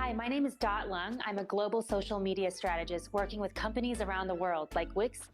Hi, my name is Dot Lung. I'm a global social media strategist working with companies around the world like Wix.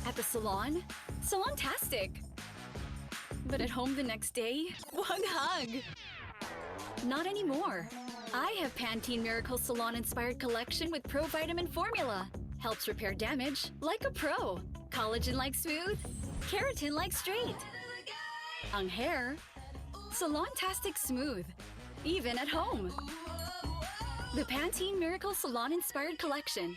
At the salon? Salon-tastic! But at home the next day? One hug! Not anymore. I have Pantene Miracle Salon-inspired collection with Pro Vitamin Formula. Helps repair damage like a pro. Collagen like smooth, keratin like straight. Ang hair, salon-tastic smooth. Even at home. The Pantene Miracle Salon-inspired collection.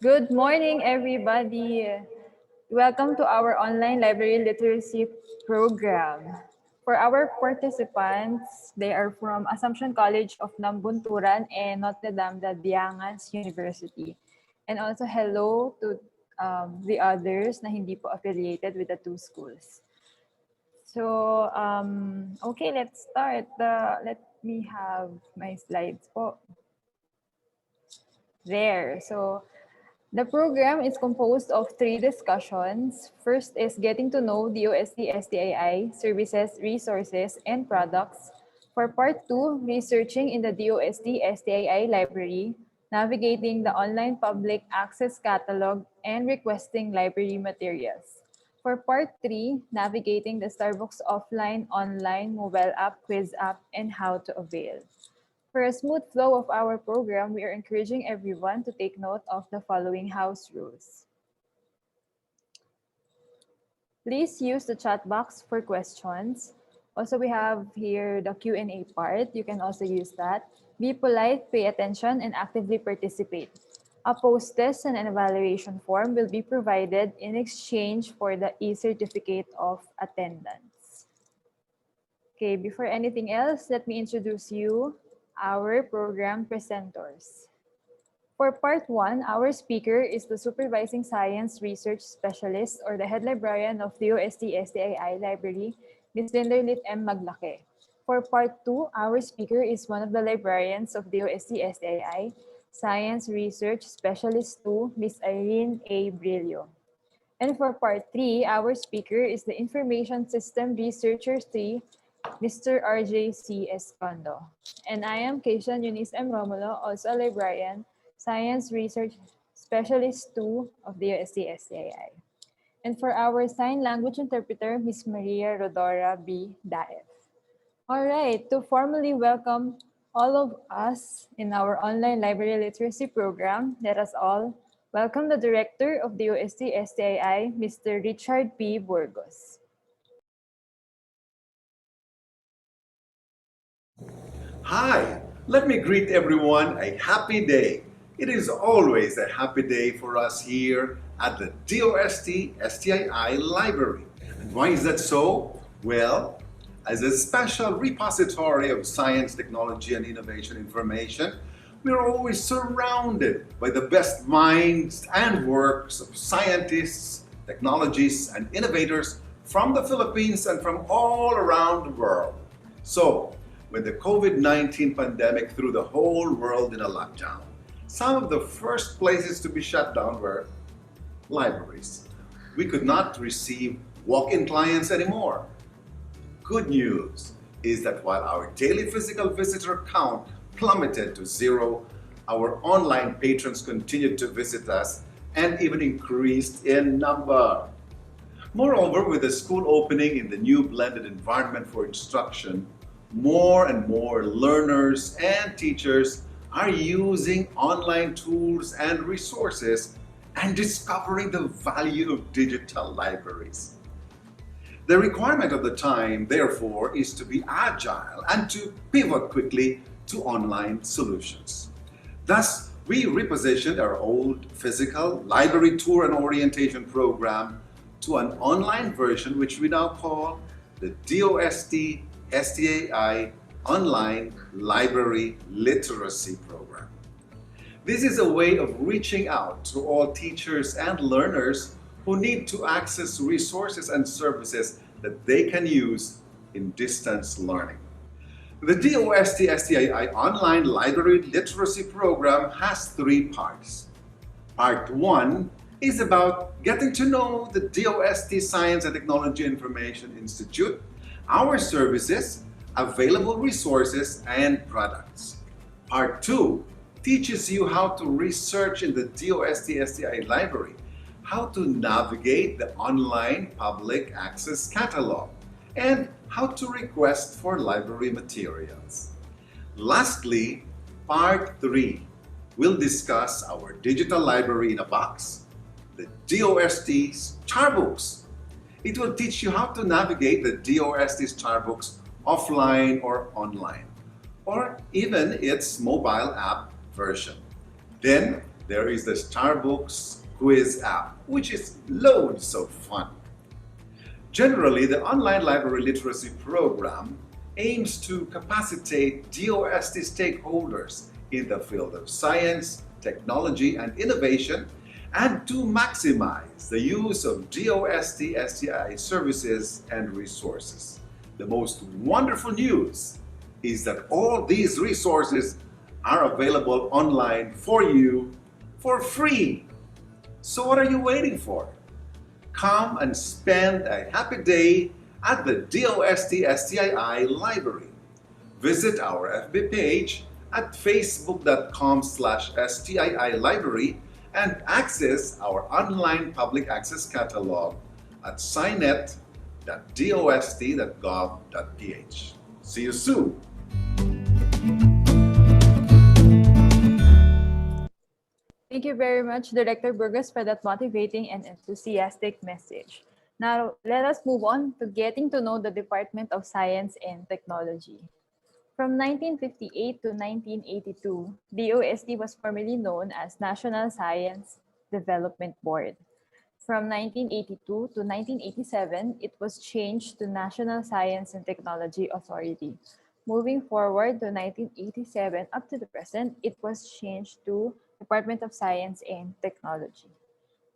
Good morning, everybody. Welcome to our online library literacy program. For our participants, they are from Assumption College of Nabunturan and Notre Dadiangas University. And also hello to the others na hindi po affiliated with the two schools. So, okay, let's start. Let me have my slides po. There. So, the program is composed of 3 discussions. First is getting to know DOST-STII services, resources, and products. For part 2, researching in the DOST-STII library, navigating the online public access catalog, and requesting library materials. For part 3, navigating the Starbucks offline, online, mobile app, quiz app, and how to avail. For a smooth flow of our program, we are encouraging everyone to take note of the following house rules. Please use the chat box for questions. Also, we have here the Q&A part. You can also use that. Be polite, pay attention, and actively participate. A post-test and an evaluation form will be provided in exchange for the e-certificate of attendance. Okay, before anything else, let me introduce you our program presenters. For part 1, our speaker is the Supervising Science Research Specialist or the Head Librarian of the DOST-STII Library, Ms. Linderlit M. Maglake. For part 2, our speaker is one of the librarians of DOST-STII, Science Research Specialist 2, Ms. Irene A. Brillo. And for part 3, our speaker is the Information System Researcher 3, Mr. RJC Escondo. And I am Keishan Eunice M. Romulo, also a librarian, Science Research Specialist 2 of the DOST-STII. And for our sign language interpreter, Ms. Maria Rodora B. Daef. All right, to formally welcome all of us in our online library literacy program, let us all welcome the director of the DOST-STII, Mr. Richard P. Burgos. Hi, let me greet everyone a happy day. It is always a happy day for us here at the DOST-STII Library. And why is that so? Well, as a special repository of science, technology, and innovation information, we are always surrounded by the best minds and works of scientists, technologists, and innovators from the Philippines and from all around the world. So, when the COVID-19 pandemic threw the whole world in a lockdown, some of the first places to be shut down were libraries. We could not receive walk-in clients anymore. Good news is that while our daily physical visitor count plummeted to zero, our online patrons continued to visit us and even increased in number. Moreover, with the school opening in the new blended environment for instruction, more and more learners and teachers are using online tools and resources and discovering the value of digital libraries. The requirement of the time, therefore, is to be agile and to pivot quickly to online solutions. Thus, we repositioned our old physical library tour and orientation program to an online version which we now call the DOST-STII Online Library Literacy Program. This is a way of reaching out to all teachers and learners who need to access resources and services that they can use in distance learning. The DOST-STII Online Library Literacy Program has three parts. Part 1 is about getting to know the DOST Science and Technology Information Institute, our services, available resources, and products. Part 2 teaches you how to research in the DOST-STI library, how to navigate the online public access catalog, and how to request for library materials. Lastly, Part 3 will discuss our digital library in a box, the DOST Starbooks. It will teach you how to navigate the DOST Starbooks offline or online, or even its mobile app version. Then there is the Starbooks quiz app, which is loads of fun. Generally, the online library literacy program aims to capacitate DOST stakeholders in the field of science, technology, and innovation, and to maximize the use of DOST-STI services and resources. The most wonderful news is that all these resources are available online for you for free. So what are you waiting for? Come and spend a happy day at the DOST-STII library. Visit our FB page at facebook.com/STII library and access our online public access catalog at scinet.dost.gov.ph. See you soon! Thank you very much, Director Burgos, for that motivating and enthusiastic message. Now, let us move on to getting to know the Department of Science and Technology. From 1958 to 1982, DOST was formerly known as National Science Development Board. From 1982 to 1987, it was changed to National Science and Technology Authority. Moving forward to 1987 up to the present, it was changed to Department of Science and Technology.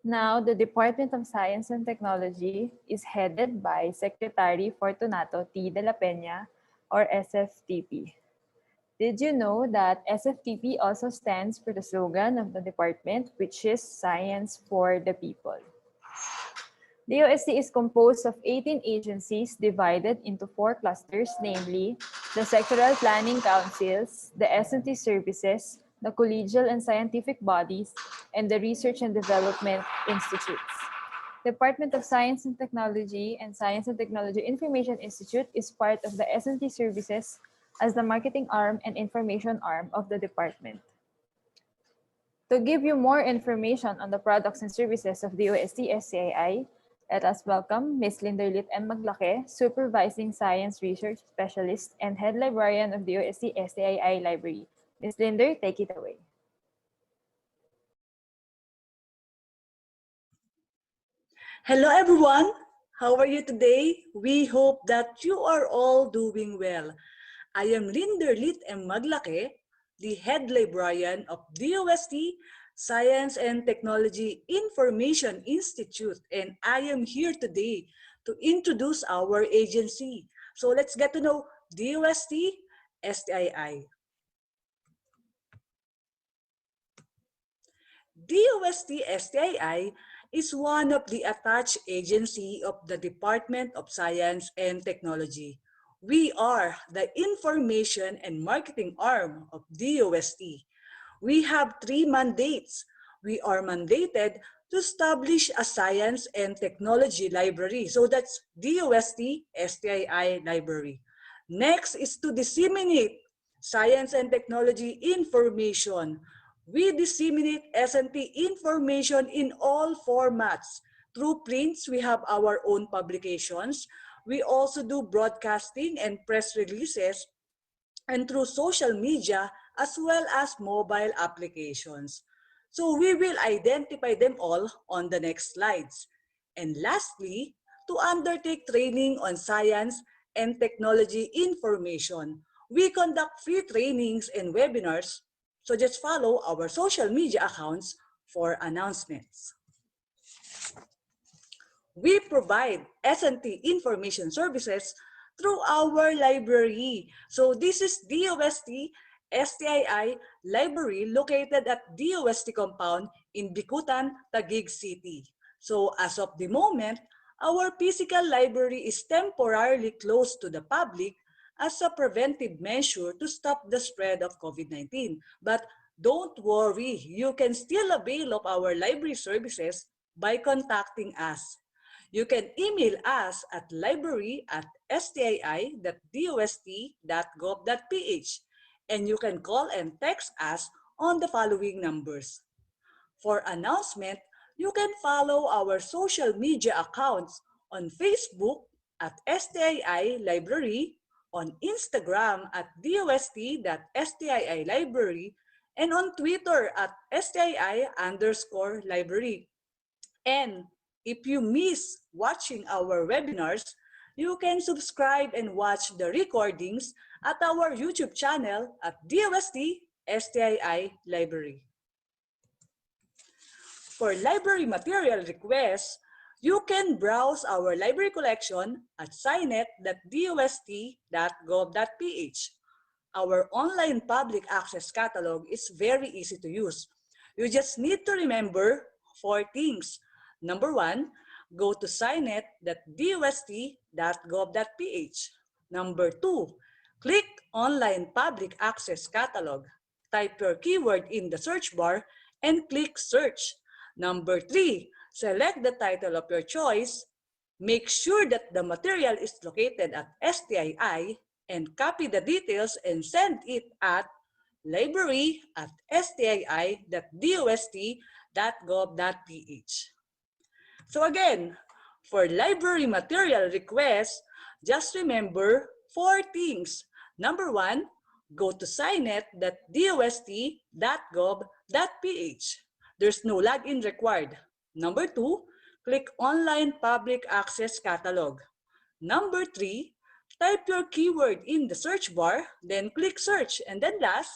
Now, the Department of Science and Technology is headed by Secretary Fortunato T. de la Peña, or SFTP. Did you know that SFTP also stands for the slogan of the department, which is Science for the People? DOST is composed of 18 agencies divided into 4 clusters, namely the Sectoral Planning Councils, the S&T Services, the Collegial and Scientific Bodies, and the Research and Development Institutes. Department of Science and Technology and Science and Technology Information Institute is part of the S&T Services as the marketing arm and information arm of the department. To give you more information on the products and services of the DOST-STII, let us welcome Ms. Linderlit M. Maglake, Supervising Science Research Specialist and Head Librarian of the DOST-STII Library. Ms. Linder, take it away. Hello everyone, how are you today? We hope that you are all doing well. I am Linderlit M. Maglake, the Head Librarian of DOST Science and Technology Information Institute, and I am here today to introduce our agency. So let's get to know DOST-STII. DOST-STII is one of the attached agency of the Department of Science and Technology. We are the information and marketing arm of DOST. We have 3 mandates. We are mandated to establish a science and technology library. So that's DOST-STII library. Next is to disseminate science and technology information. We disseminate S&T information in all formats. Through prints, we have our own publications. We also do broadcasting and press releases, and through social media as well as mobile applications. So we will identify them all on the next slides. And lastly, to undertake training on science and technology information. We conduct free trainings and webinars, so just follow our social media accounts for announcements. We provide S&T information services through our library. So this is DOST-STII library located at DOST compound in Bicutan, Taguig City. So as of the moment, our physical library is temporarily closed to the public as a preventive measure to stop the spread of COVID-19. But don't worry, you can still avail of our library services by contacting us. You can email us at library@stii.dost.gov.ph, and you can call and text us on the following numbers. For announcement, you can follow our social media accounts on Facebook at STII Library, on Instagram at DOST.STII Library, and on Twitter at STII_library. And if you miss watching our webinars, you can subscribe and watch the recordings at our YouTube channel at DOST-STII Library. For library material requests, you can browse our library collection at scinet.dost.gov.ph. Our online public access catalog is very easy to use. You just need to remember 4 things. Number 1, go to scinet.dost.gov.ph. Number 2, click Online Public Access Catalog. Type your keyword in the search bar and click Search. Number 3, select the title of your choice. Make sure that the material is located at STII and copy the details and send it at library@stii.dost.gov.ph. So again, for library material requests, just remember 4 things. Number 1, go to scinet.dost.gov.ph. There's no login required. Number 2, click Online Public Access Catalog. Number 3, type your keyword in the search bar, then click Search. And then last,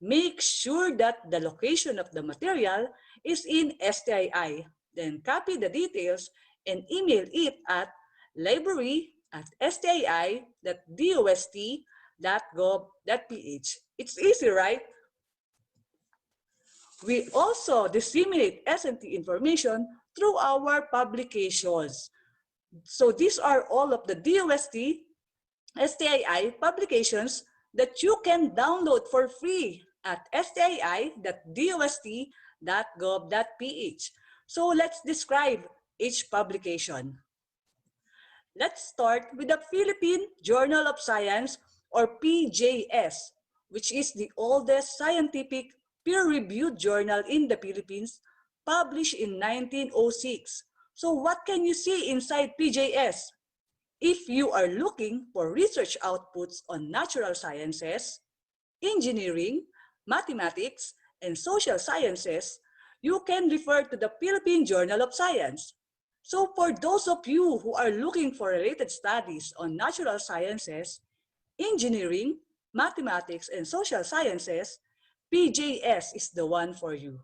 make sure that the location of the material is in STII. Then copy the details and email it at library@stii.dost.gov.ph. It's easy, right? We also disseminate S&T information through our publications. So these are all of the DOST-STII publications that you can download for free at stii.dost.gov.ph. So let's describe each publication. Let's start with the Philippine Journal of Science, or PJS, which is the oldest scientific peer-reviewed journal in the Philippines, published in 1906. So what can you see inside PJS? If you are looking for research outputs on natural sciences, engineering, mathematics, and social sciences, you can refer to the Philippine Journal of Science. So for those of you who are looking for related studies on natural sciences, engineering, mathematics, and social sciences, PJS is the one for you.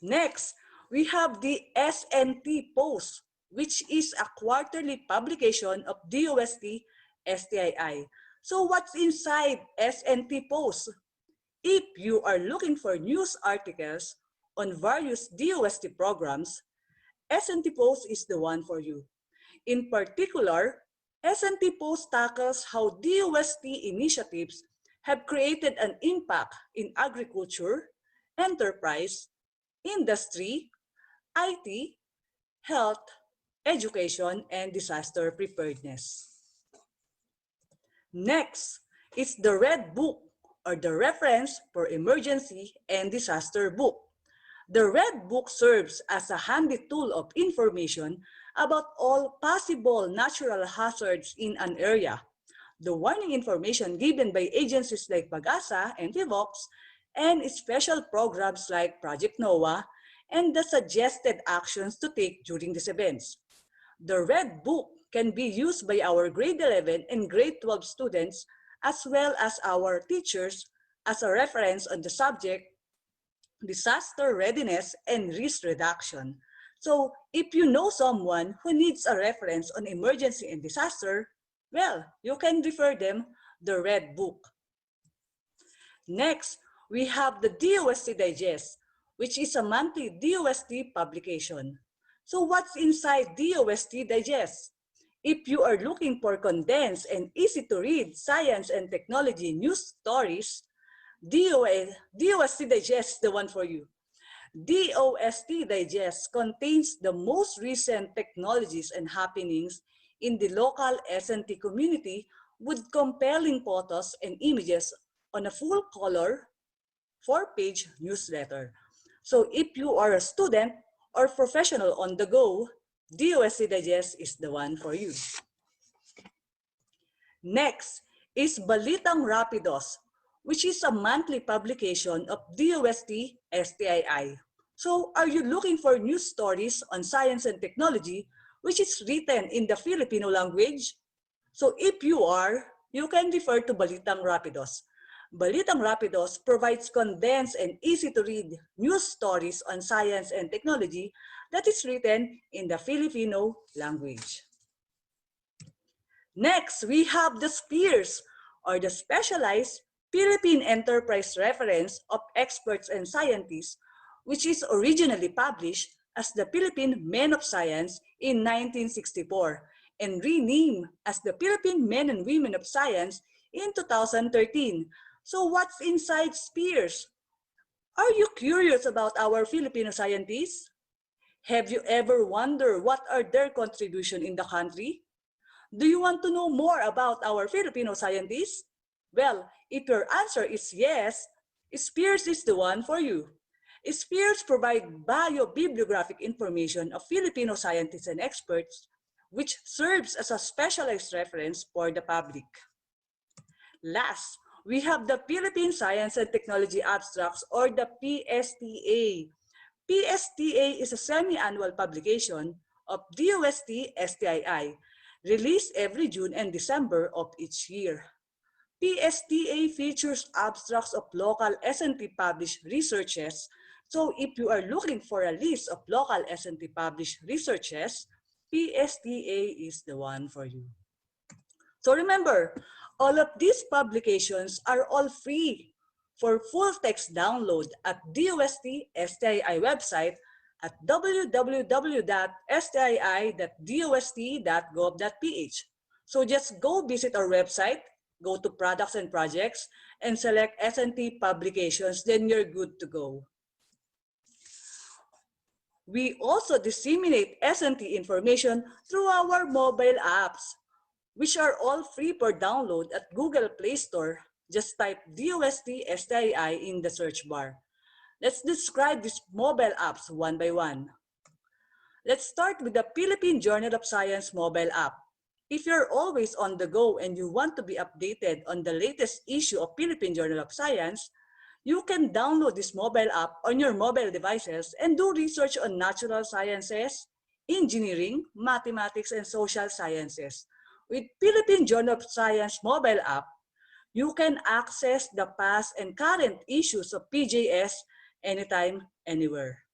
Next, we have the SNT Post, which is a quarterly publication of DOST-STII. So what's inside SNT Post? If you are looking for news articles on various DOST programs, SNT Post is the one for you. In particular, SNT Post tackles how DOST initiatives have created an impact in agriculture, enterprise, industry, IT, health, education, and disaster preparedness. Next is the Red Book, or the Reference for Emergency and Disaster Book. The Red Book serves as a handy tool of information about all possible natural hazards in an area. The warning information given by agencies like PAGASA and PHIVOX, and special programs like Project NOAA, and the suggested actions to take during these events. The Red Book can be used by our grade 11 and grade 12 students as well as our teachers as a reference on the subject disaster readiness and risk reduction. So if you know someone who needs a reference on emergency and disaster, well, you can refer them the Red Book. Next, we have the DOST Digest, which is a monthly DOST publication. So what's inside DOST Digest? If you are looking for condensed and easy to read science and technology news stories, DOST Digest is the one for you. DOST Digest contains the most recent technologies and happenings in the local S&T community with compelling photos and images on a full-color, 4-page newsletter. So if you are a student or professional on the go, DOST Digest is the one for you. Next is Balitang Rapidos, which is a monthly publication of DOST-STII. So are you looking for news stories on science and technology which is written in the Filipino language? So if you are, you can refer to Balitang Rapidos. Balitang Rapidos provides condensed and easy-to-read news stories on science and technology that is written in the Filipino language. Next, we have the SPEARS, or the Specialized Philippine Enterprise Reference of Experts and Scientists, which is originally published as the Philippine Men of Science in 1964 and renamed as the Philippine Men and Women of Science in 2013. So what's inside SPEARS? Are you curious about our Filipino scientists? Have you ever wondered what are their contribution in the country? Do you want to know more about our Filipino scientists? Well, if your answer is yes, SPEARS is the one for you. SPEARS provide bio-bibliographic information of Filipino scientists and experts, which serves as a specialized reference for the public. Last, we have the Philippine Science and Technology Abstracts, or the PSTA. PSTA is a semi-annual publication of DOST-STII, released every June and December of each year. PSTA features abstracts of local S&T published researches. So if you are looking for a list of local S&T published researches, PSTA is the one for you. So remember, all of these publications are all free for full text download at DOST-STII website at www.stii.dost.gov.ph. So just go visit our website, go to Products and Projects, and select S&T Publications, then you're good to go. We also disseminate S&T information through our mobile apps, which are all free for download at Google Play Store. Just type DOST-STII in the search bar. Let's describe these mobile apps one by one. Let's start with the Philippine Journal of Science mobile app. If you're always on the go and you want to be updated on the latest issue of Philippine Journal of Science, you can download this mobile app on your mobile devices and do research on natural sciences, engineering, mathematics, and social sciences. With Philippine Journal of Science mobile app, you can access the past and current issues of PJS anytime, anywhere.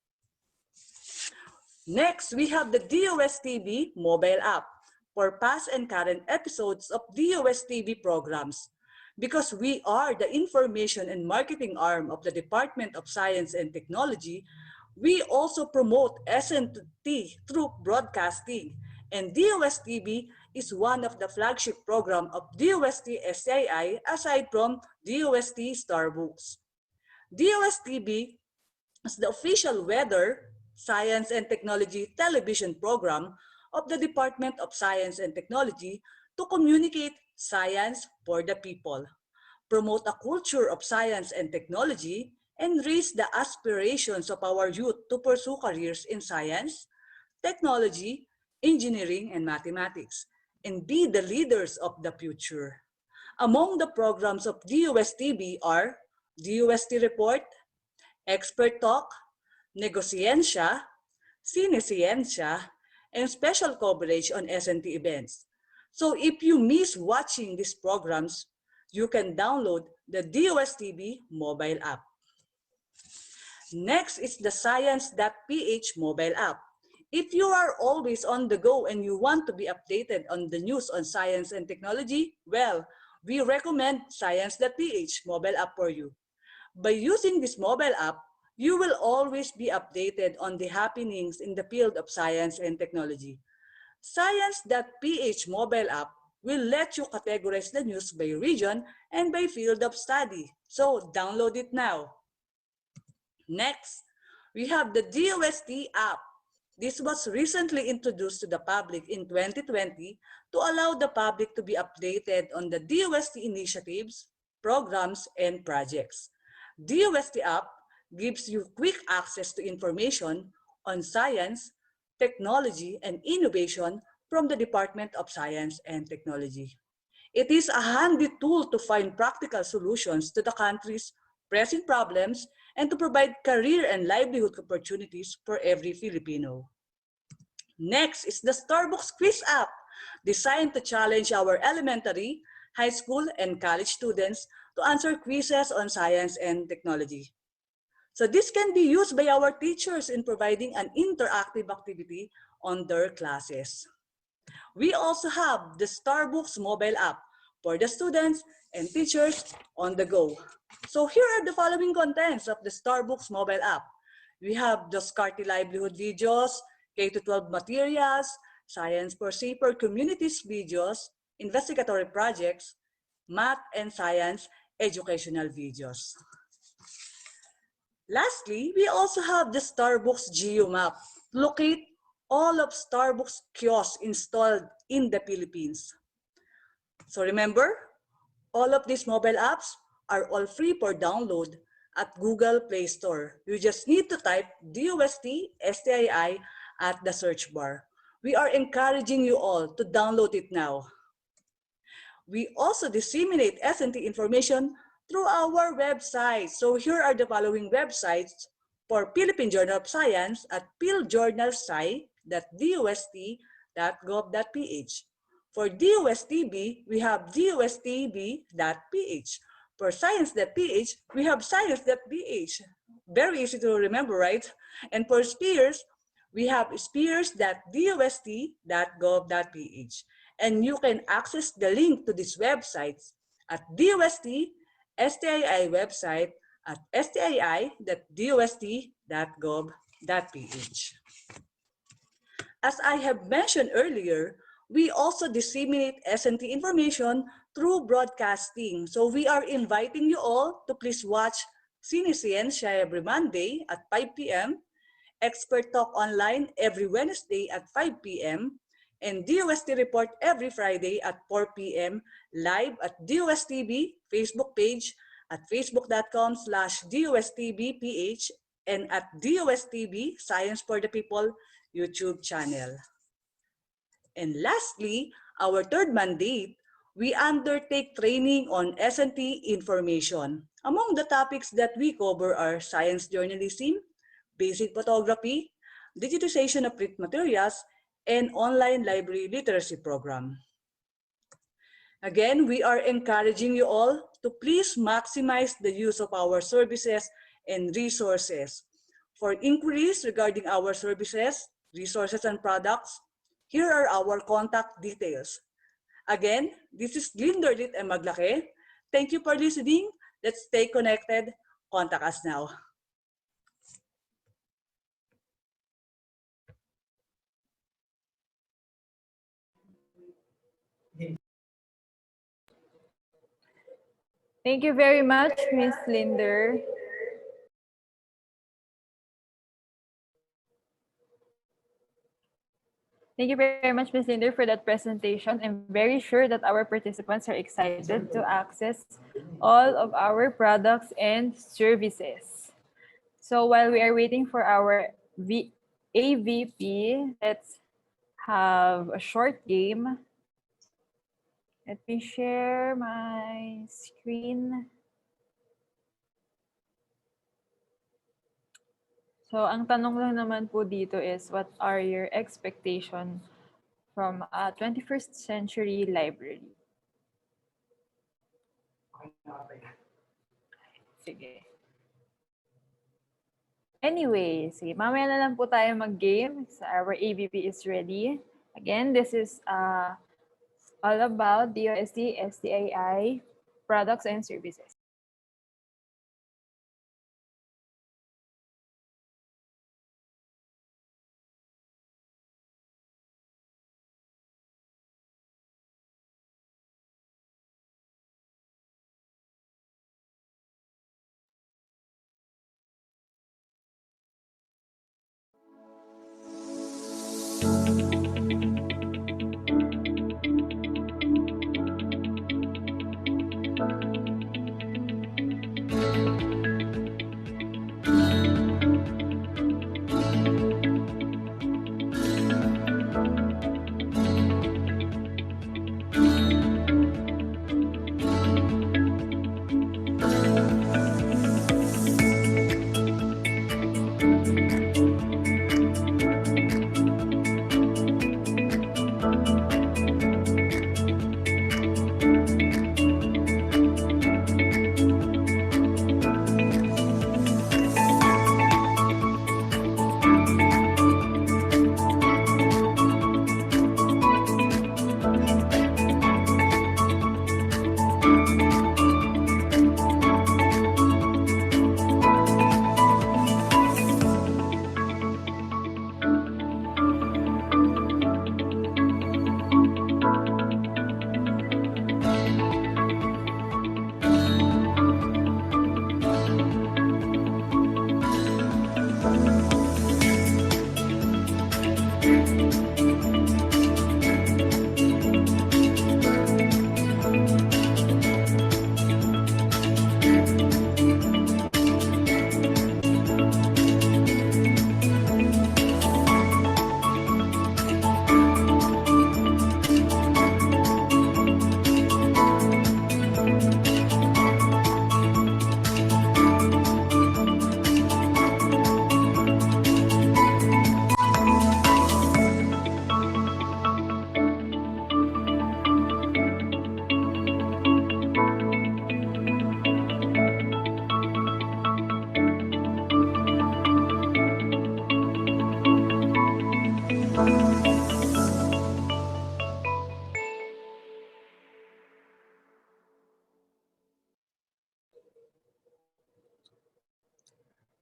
Next, we have the DOST-TV mobile app for past and current episodes of DOST-TV programs. Because we are the information and marketing arm of the Department of Science and Technology, we also promote S&T through broadcasting. And DOST-TV is one of the flagship program of DOST-STII aside from DOST-STAR books. DOST-TV is the official weather, science, and technology television program of the Department of Science and Technology to communicate science for the people, promote a culture of science and technology, and raise the aspirations of our youth to pursue careers in science, technology, engineering, and mathematics, and be the leaders of the future. Among the programs of DOST-TV are DOST Report, Expert Talk, Negosciencia, Cinesciencia, and special coverage on S&T events. So if you miss watching these programs, you can download the DOST-TV mobile app. Next is the Science.ph mobile app. If you are always on the go and you want to be updated on the news on science and technology, well, we recommend Science.ph mobile app for you. By using this mobile app, you will always be updated on the happenings in the field of science and technology. Science.ph mobile app will let you categorize the news by region and by field of study. So download it now. Next, we have the DOST app. This was recently introduced to the public in 2020 to allow the public to be updated on the DOST initiatives, programs, and projects. DOST app gives you quick access to information on science, technology, and innovation from the Department of Science and Technology. It is a handy tool to find practical solutions to the country's pressing problems and to provide career and livelihood opportunities for every Filipino. Next is the Starbucks Quiz app, designed to challenge our elementary, high school, and college students to answer quizzes on science and technology. So this can be used by our teachers in providing an interactive activity on their classes. We also have the Starbucks mobile app for the students and teachers on the go. So here are the following contents of the Starbucks mobile app. We have the Scarty Livelihood videos, K-12 materials, Science for Safer Communities videos, investigatory projects, math and science educational videos. Lastly, we also have the Starbucks Geo Map. Locate all of Starbucks kiosks installed in the Philippines. So remember, all of these mobile apps are all free for download at Google Play Store. You just need to type DOST-STII at the search bar. We are encouraging you all to download it now. We also disseminate S&T information through our website. So here are the following websites for Philippine Journal of Science at philjournalsci.dost.gov.ph. For DOST-TV, we have dostb.ph. For science.ph, we have science.ph. Very easy to remember, right? And for Spears, we have spears.dost.gov.ph. And you can access the link to these websites at DOST-STII website at stii.dost.gov.ph. As I have mentioned earlier, we also disseminate S&T information through broadcasting. So we are inviting you all to please watch Cinescience every Monday at 5 p.m., Expert Talk Online every Wednesday at 5 p.m., and DOST Report every Friday at 4 p.m. live at DOSTV Facebook page at facebook.com/DOSTVPH and at DOSTV Science for the People YouTube channel. And lastly, our third mandate, we undertake training on S&T information. Among the topics that we cover are science journalism, basic photography, digitization of print materials, and online library literacy program. Again, we are encouraging you all to please maximize the use of our services and resources. For inquiries regarding our services, resources, and products, here are our contact details. Again, this is Linderlit and Maglake. Thank you for listening. Let's stay connected. Contact us now. Thank you very much, Miss Linder. Thank you very much, Ms. Linder, for that presentation. I'm very sure that our participants are excited to access all of our products and services. So while we are waiting for our AVP, let's have a short game. Let me share my screen. So, ang tanong lang naman po dito is, what are your expectations from a 21st century library? Sige. Anyway, sige, mamaya na lang po tayo mag-game. So our AVP is ready. Again, this is all about DOST-STII products and services.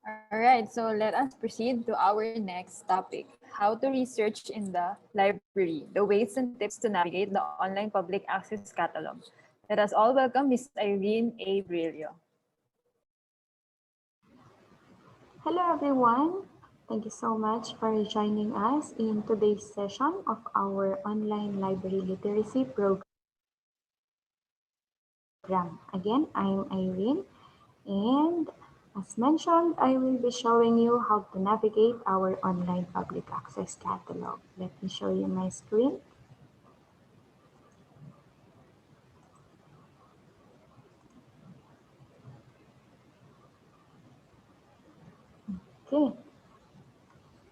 All right, so let us proceed to our next topic, how to research in the library, the ways and tips to navigate the online public access catalog. Let us all welcome Miss Irene A. Brillo. Hello everyone. Thank you so much for joining us in today's session of our online library literacy program. Again, I'm Irene, and as mentioned, I will be showing you how to navigate our online public access catalog. Let me show you my screen. Okay,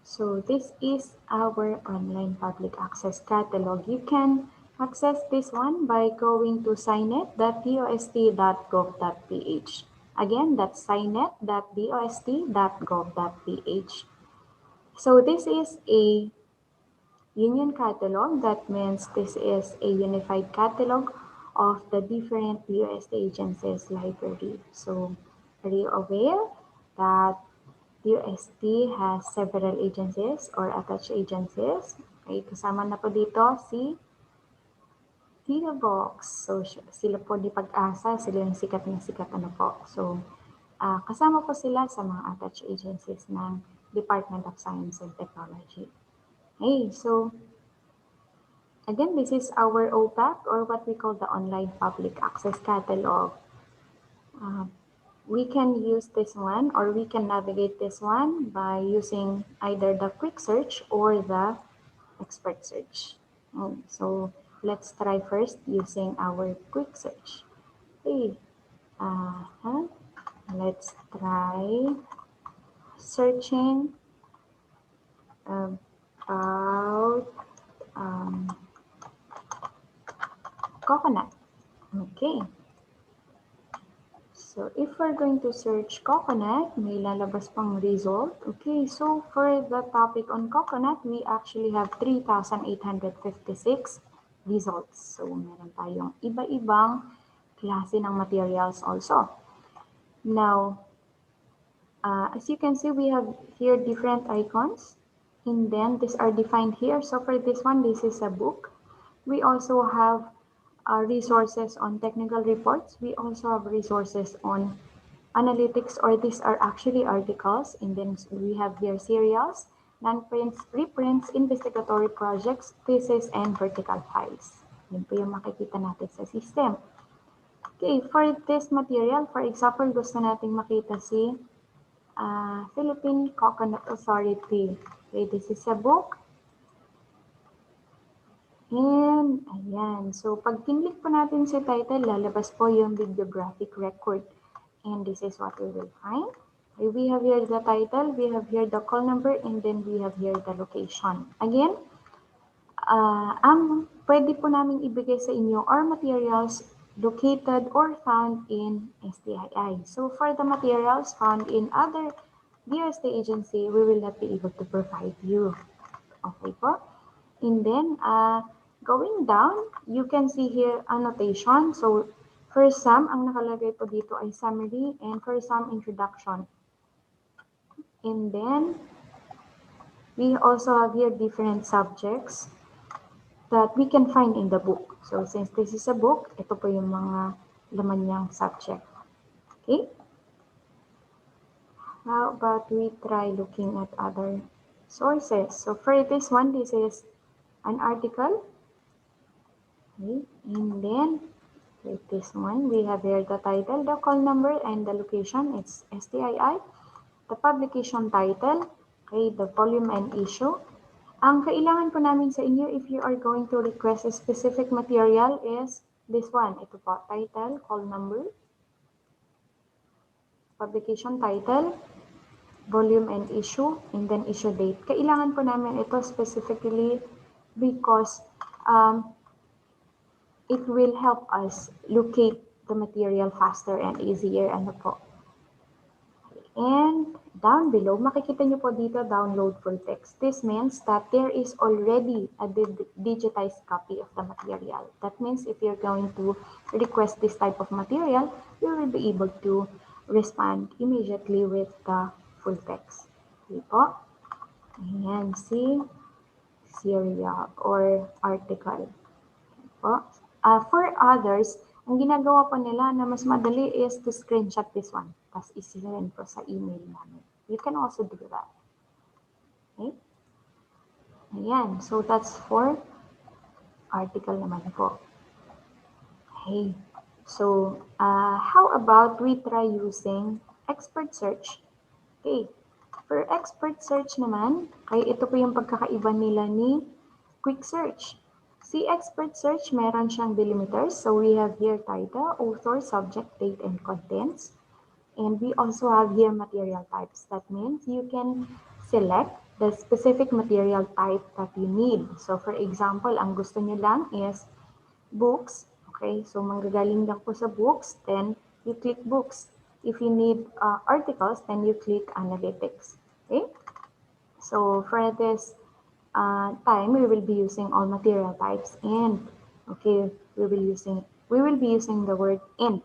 so this is our online public access catalog. You can access this one by going to signet.dost.gov.ph. Again, that's signet.dost.gov.ph. So this is a union catalog. That means this is a unified catalog of the different UST agencies library. So are you aware that UST has several agencies or attached agencies? Okay, kasama na po dito si Box. So sila po di Pag-asa, sila yung sikat na sikat po. So kasama po sila sa mga attached agencies ng Department of Science and Technology. Okay, so again, this is our OPAC or what we call the Online Public Access Catalog. We can use this one or we can navigate this one by using either the quick search or the expert search. So let's try first using our quick search. Okay. Let's try searching about coconut. Okay. So if we're going to search coconut, may lalabas pang result. Okay, so for the topic on coconut, we actually have 3,856 results. So meron tayong iba-ibang klase ng materials also. Now, as you can see, we have here different icons. And then these are defined here. So for this one, this is a book. We also have resources on technical reports. We also have resources on analytics, or these are actually articles. And then we have here serials, non-prints, reprints, investigatory projects, thesis, and vertical files. Yun po yung makikita natin sa system. Okay, for this material, for example, gusto nating makita si Philippine Coconut Authority. Okay, this is a book. And ayan, so pag kinlik po natin sa title, lalabas po yung bibliographic record. And this is what we will find. Okay, we have here the title, we have here the call number, and then we have here the location. Again, ang pwede po namin ibigay sa inyo are materials located or found in STII. So for the materials found in other DOST agency, we will not be able to provide you. Okay po? And then, going down, you can see here annotation. So, for some, ang nakalagay po dito ay summary, and for some, introduction. And then, we also have here different subjects that we can find in the book. So, since this is a book, ito po yung mga laman niyang subject. Okay? How about we try looking at other sources? So, for this one, this is an article. Okay. And then with this one, we have here the title, the call number, and the location. It's STII. The publication title, okay, the volume and issue. Ang kailangan po namin sa inyo if you are going to request a specific material is this one. Ito po, title, call number, publication title, volume and issue, and then issue date. Kailangan po namin ito specifically because it will help us locate the material faster and easier. Ano po. And down below, makikita nyo po dito, download full text. This means that there is already a digitized copy of the material. That means if you're going to request this type of material, you will be able to respond immediately with the full text. Okay po. Ayan, C, serial or article. Okay po. For others, ang ginagawa po nila na mas madali is to screenshot this one. Tapos isi-send po sa email namin. You can also do that. Okay? Ayan. So, that's for article naman po. Okay. So, how about we try using expert search? Okay. For expert search naman, ay ito po yung pagkakaiba nila ni quick search. Si expert search, meron siyang delimiters. So, we have here title, author, subject, date, and contents. And we also have here material types. That means you can select the specific material type that you need. So, for example, ang gusto nyo lang is books. Okay, so manggagaling lang po sa books, then you click books. If you need articles, then you click analytics. Okay, so for this time, we will be using all material types, and okay, we will be using the word and.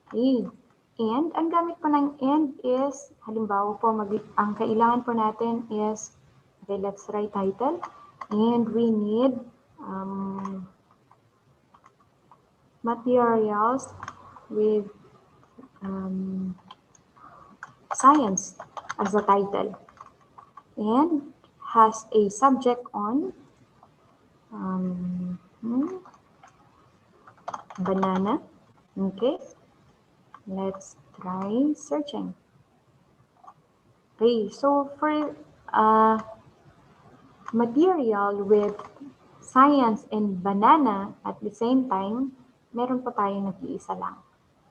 Okay, and ang gamit po ng and is, halimbawa po, ang kailangan po natin is, okay, let's write title, and we need materials with science as a title and has a subject on banana. Okay, let's try searching. Okay, so for material with science and banana at the same time, meron po tayo nag-iisa lang.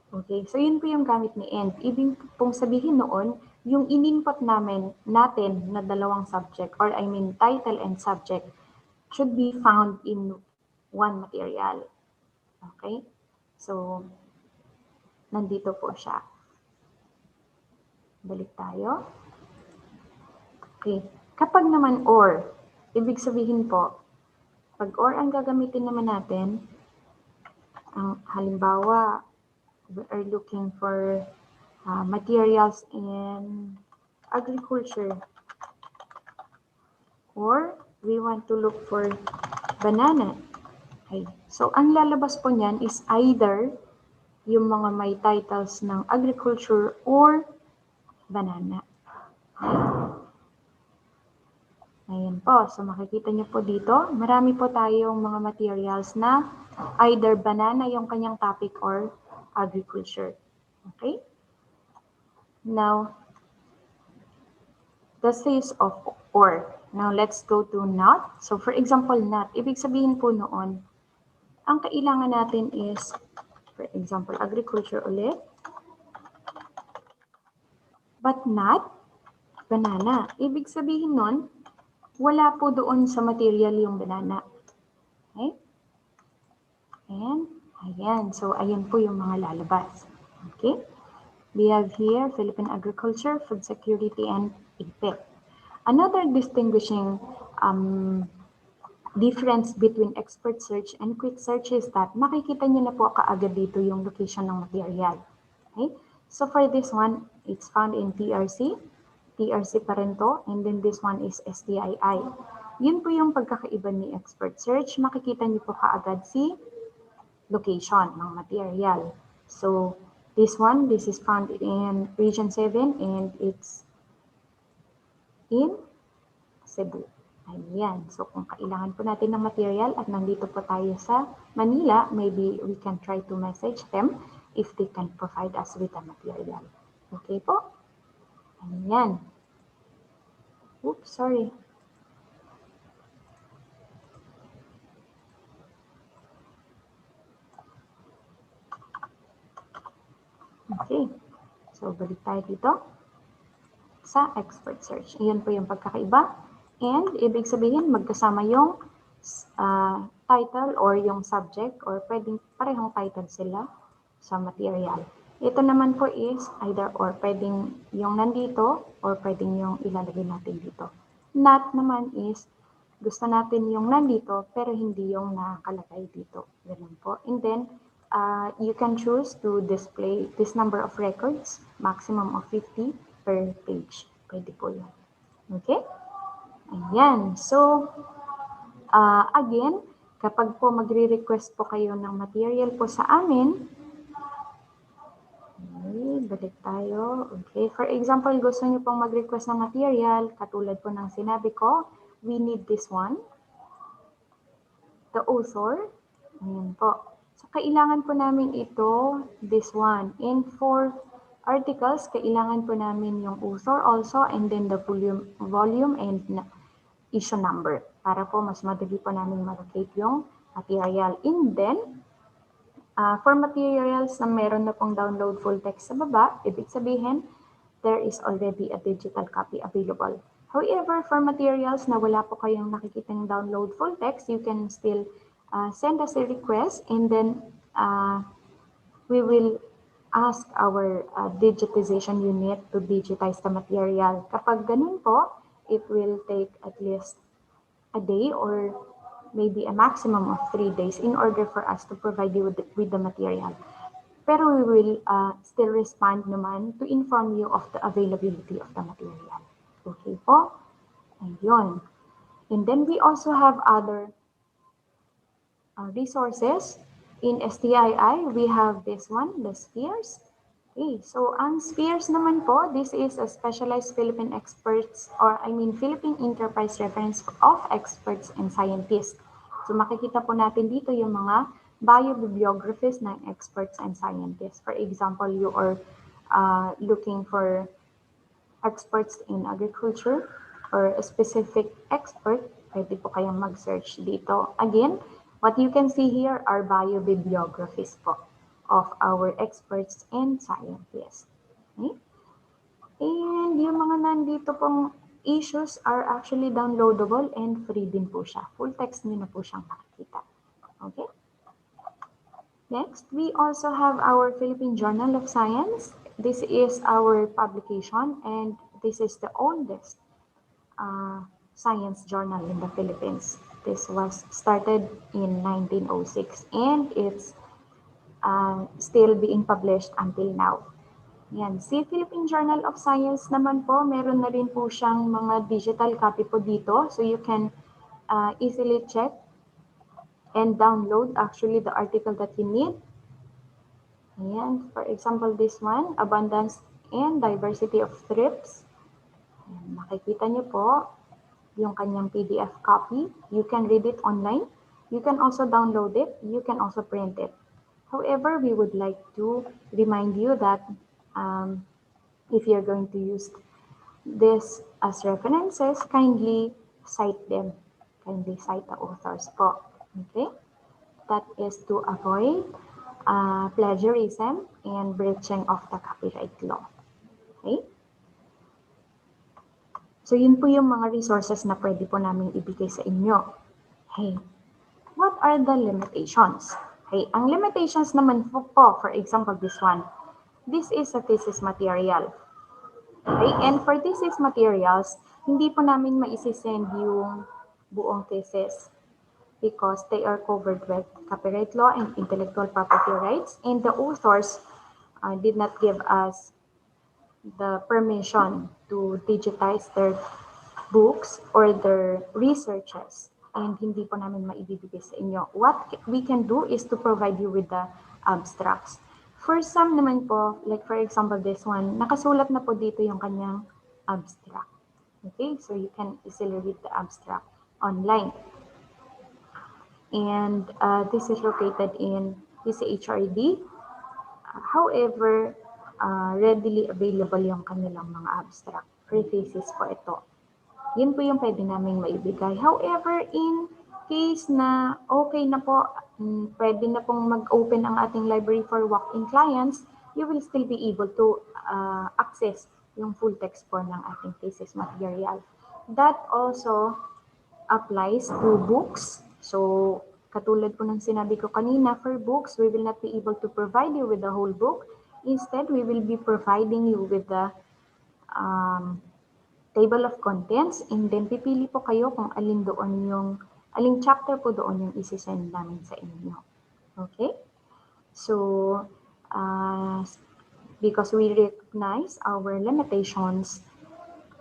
Okay, so yun po yung gamit ni and. Ibig pong sabihin noon, yung in-input natin na dalawang subject, or I mean title and subject, should be found in one material. Okay, so nandito po siya. Balik tayo. Okay, kapag naman or, ibig sabihin po, pag or ang gagamitin naman natin, ang halimbawa, we are looking for materials in agriculture, or we want to look for banana. Okay. So, ang lalabas po niyan is either yung mga may titles ng agriculture or banana. Ayan po. So, makikita niyo po dito, marami po tayong mga materials na either banana yung kanyang topic or agriculture. Okay? Now, the use of or. Now, let's go to not. So, for example, not. Ibig sabihin po noon, ang kailangan natin is, for example, agriculture ulit, but not banana. Ibig sabihin nun, wala po doon sa material yung banana. Okay? And, ayan. So, ayan po yung mga lalabas. Okay? We have here Philippine agriculture, food security, and EPIC. Another distinguishing difference between expert search and quick search is that makikita niyo na po kaagad dito yung location ng material. Okay? So for this one, it's found in TRC. TRC pa rin to. And then this one is STII. Yun po yung pagkakaiba ni expert search. Makikita niyo po kaagad si location ng material. So this one, this is found in Region 7 and it's in Cebu. Ayan. So, kung kailangan po natin ng material at nandito po tayo sa Manila, maybe we can try to message them if they can provide us with the material. Okay po? Ayan. Oops, sorry. Okay. So, balik tayo dito sa expert search. Ayan po yung pagkakaiba. And, ibig sabihin, magkasama yung title or yung subject or pwedeng parehong title sila sa material. Ito naman po is either or, pwedeng yung nandito or pwedeng yung ilalagay natin dito. Not naman is gusto natin yung nandito pero hindi yung nakalagay dito. Ganun po. And then, you can choose to display this number of records, maximum of 50. per page. Pwede po yun. Okay? Ayan. So, again, kapag po magre-request po kayo ng material po sa amin, okay, balik tayo. Okay, for example, gusto niyo pong mag-request ng material, katulad po ng sinabi ko, we need this one, the author, ayan po. So, kailangan po namin ito, this one. And for articles, kailangan po namin yung author also, and then the volume and issue number para po mas madali po namin ma-locate yung material. And then, for materials na meron na pong download full text sa baba, ibig sabihin, there is already a digital copy available. However, for materials na wala po kayong nakikita ng download full text, you can still send us a request, and then we will ask our digitization unit to digitize the material. Kapag ganun po, it will take at least a day or maybe a maximum of 3 days in order for us to provide you with the material. Pero we will still respond naman to inform you of the availability of the material. Okay po? Ayun. And then we also have other resources. In STII, we have this one, the spheres. Okay, so ang spheres naman po, this is a specialized Philippine experts, or Philippine Enterprise Reference of experts and scientists. So makikita po natin dito yung mga biobibliographies ng experts and scientists. For example, you are looking for experts in agriculture or a specific expert, pwede po kayong mag-search dito. Again, what you can see here are biobibliographies po of our experts and scientists. Okay? And yung mga nandito pong issues are actually downloadable and free din po siya. Full text nyo na po siyang makikita. Okay? Next, we also have our Philippine Journal of Science. This is our publication, and this is the oldest science journal in the Philippines. This was started in 1906, and it's still being published until now. Yan. Si Philippine Journal of Science naman po, meron na rin po siyang mga digital copy po dito. So you can easily check and download actually the article that you need. Ayan. For example, this one, Abundance and Diversity of Thrips. Ayan. Makikita niyo po yung kanyang PDF copy. You can read it online. You can also download it. You can also print it. However, we would like to remind you that if you're going to use this as references, kindly cite them. Kindly cite the authors po. Okay? That is to avoid plagiarism and breaching of the copyright law. Okay? So, yun po yung mga resources na pwede po namin ibigay sa inyo. Hey, what are the limitations? Okay, ang limitations naman po, for example, this one. This is a thesis material. Okay, and for thesis materials, hindi po namin maisisend yung buong thesis because they are covered with copyright law and intellectual property rights, and the authors did not give us the permission to digitize their books or their researches. And hindi po namin maibibigay sa inyo. What we can do is to provide you with the abstracts. For some naman po, like for example this one, nakasulat na po dito yung kanyang abstract. Okay, so you can easily read the abstract online. And this is located in PCHRD. However, readily available yung kanilang mga abstract. Free thesis po ito. Yun po yung pwede namin maibigay. However, in case na okay na po, pwede na pong mag-open ang ating library for walk-in clients, you will still be able to access yung full text po ng ating thesis material. That also applies to books. So, katulad po ng sinabi ko kanina, for books, we will not be able to provide you with the whole book. Instead, we will be providing you with the table of contents, and then pipili po kayo kung aling chapter po doon yung isi-send namin sa inyo. Okay? So, because we recognize our limitations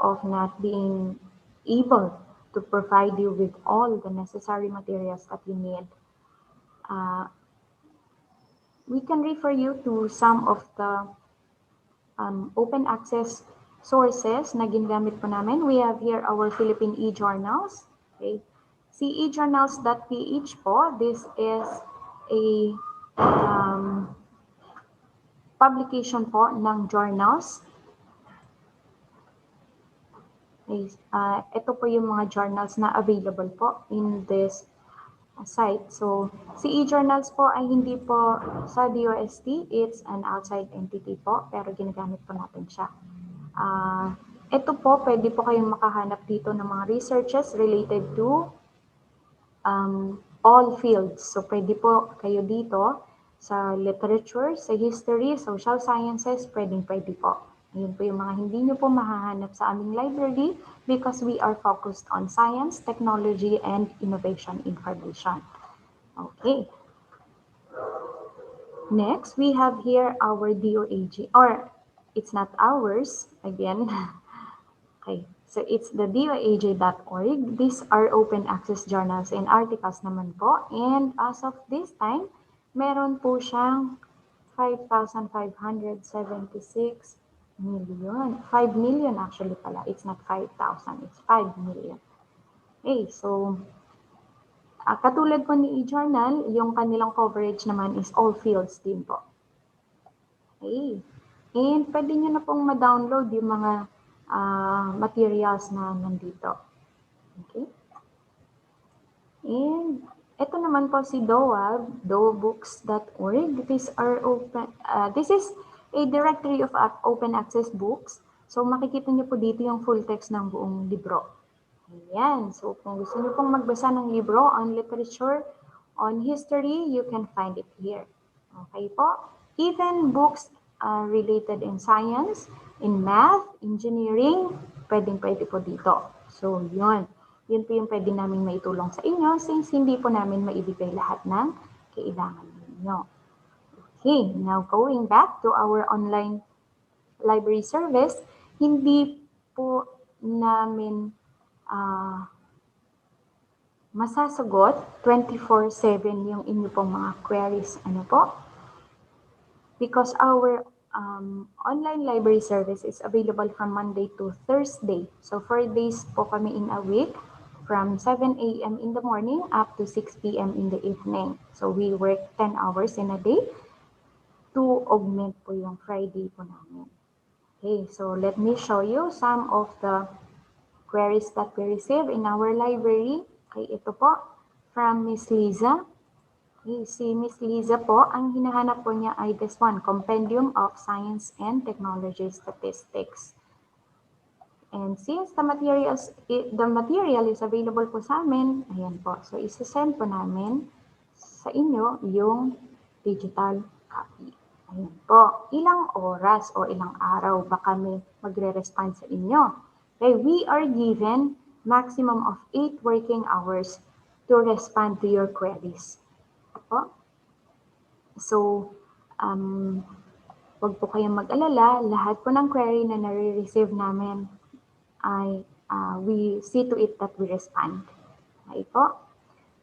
of not being able to provide you with all the necessary materials that you need, we can refer you to some of the open access sources na ginagamit po namin. We have here our Philippine e-journals. Okay. See ejournals.ph po. This is a publication po ng journals. Okay. Ito po yung mga journals na available po in this site. So, si e-journals po ay hindi po sa DOST, it's an outside entity po, pero ginagamit po natin siya. Ito po, pwede po kayong makahanap dito ng mga researches related to all fields. So, pwede po kayo dito sa literature, sa history, social sciences, pwede po. Ayun po yung mga hindi nyo po mahahanap sa aming library because we are focused on science, technology, and innovation information. Okay. Next, we have here our DOAG, or it's not ours, again. Okay, so it's the doaj.org. These are open access journals and articles naman po. And as of this time, meron po siyang 5,576 million. 5 million actually pala. It's not 5,000. It's 5 million. Okay, so katulad po ni eJournal, yung kanilang coverage naman is all fields din po. Okay. And pwede nyo na pong ma-download yung mga materials na nandito. Okay. And ito naman po si DOAB, doabooks.org. These are open, this is a directory of open access books. So makikita niyo po dito yung full text ng buong libro. Ayan. So kung gusto niyo pong magbasa ng libro on literature, on history, you can find it here. Okay po? Even books related in science, in math, engineering, pwede po dito. So yun. Yun po yung pwede namin maitulong sa inyo since hindi po namin maibigay lahat ng kailangan ninyo. Okay, now going back to our online library service, hindi po namin masasagot 24/7 yung inyo pong mga queries. Ano po? Because our online library service is available from Monday to Thursday. So 4 days po kami in a week, from 7 a.m. in the morning up to 6 p.m. in the evening. So we work 10 hours in a day to augment po yung Friday po namin. Okay, so let me show you some of the queries that we receive in our library. Okay, ito po from Miss Liza. Okay, si Miss Liza po, ang hinahanap po niya ay this one, Compendium of Science and Technology Statistics. And since the material is available po sa amin, ayan po. So, isa-send po namin sa inyo yung digital copy. Ayan po. Ilang oras o ilang araw ba kami magre-respond sa inyo? Okay, we are given maximum of 8 working hours to respond to your queries. Po. So, wag po kayong mag-alala. Lahat po ng query na nare-receive namin ay we see to it that we respond. Okay po.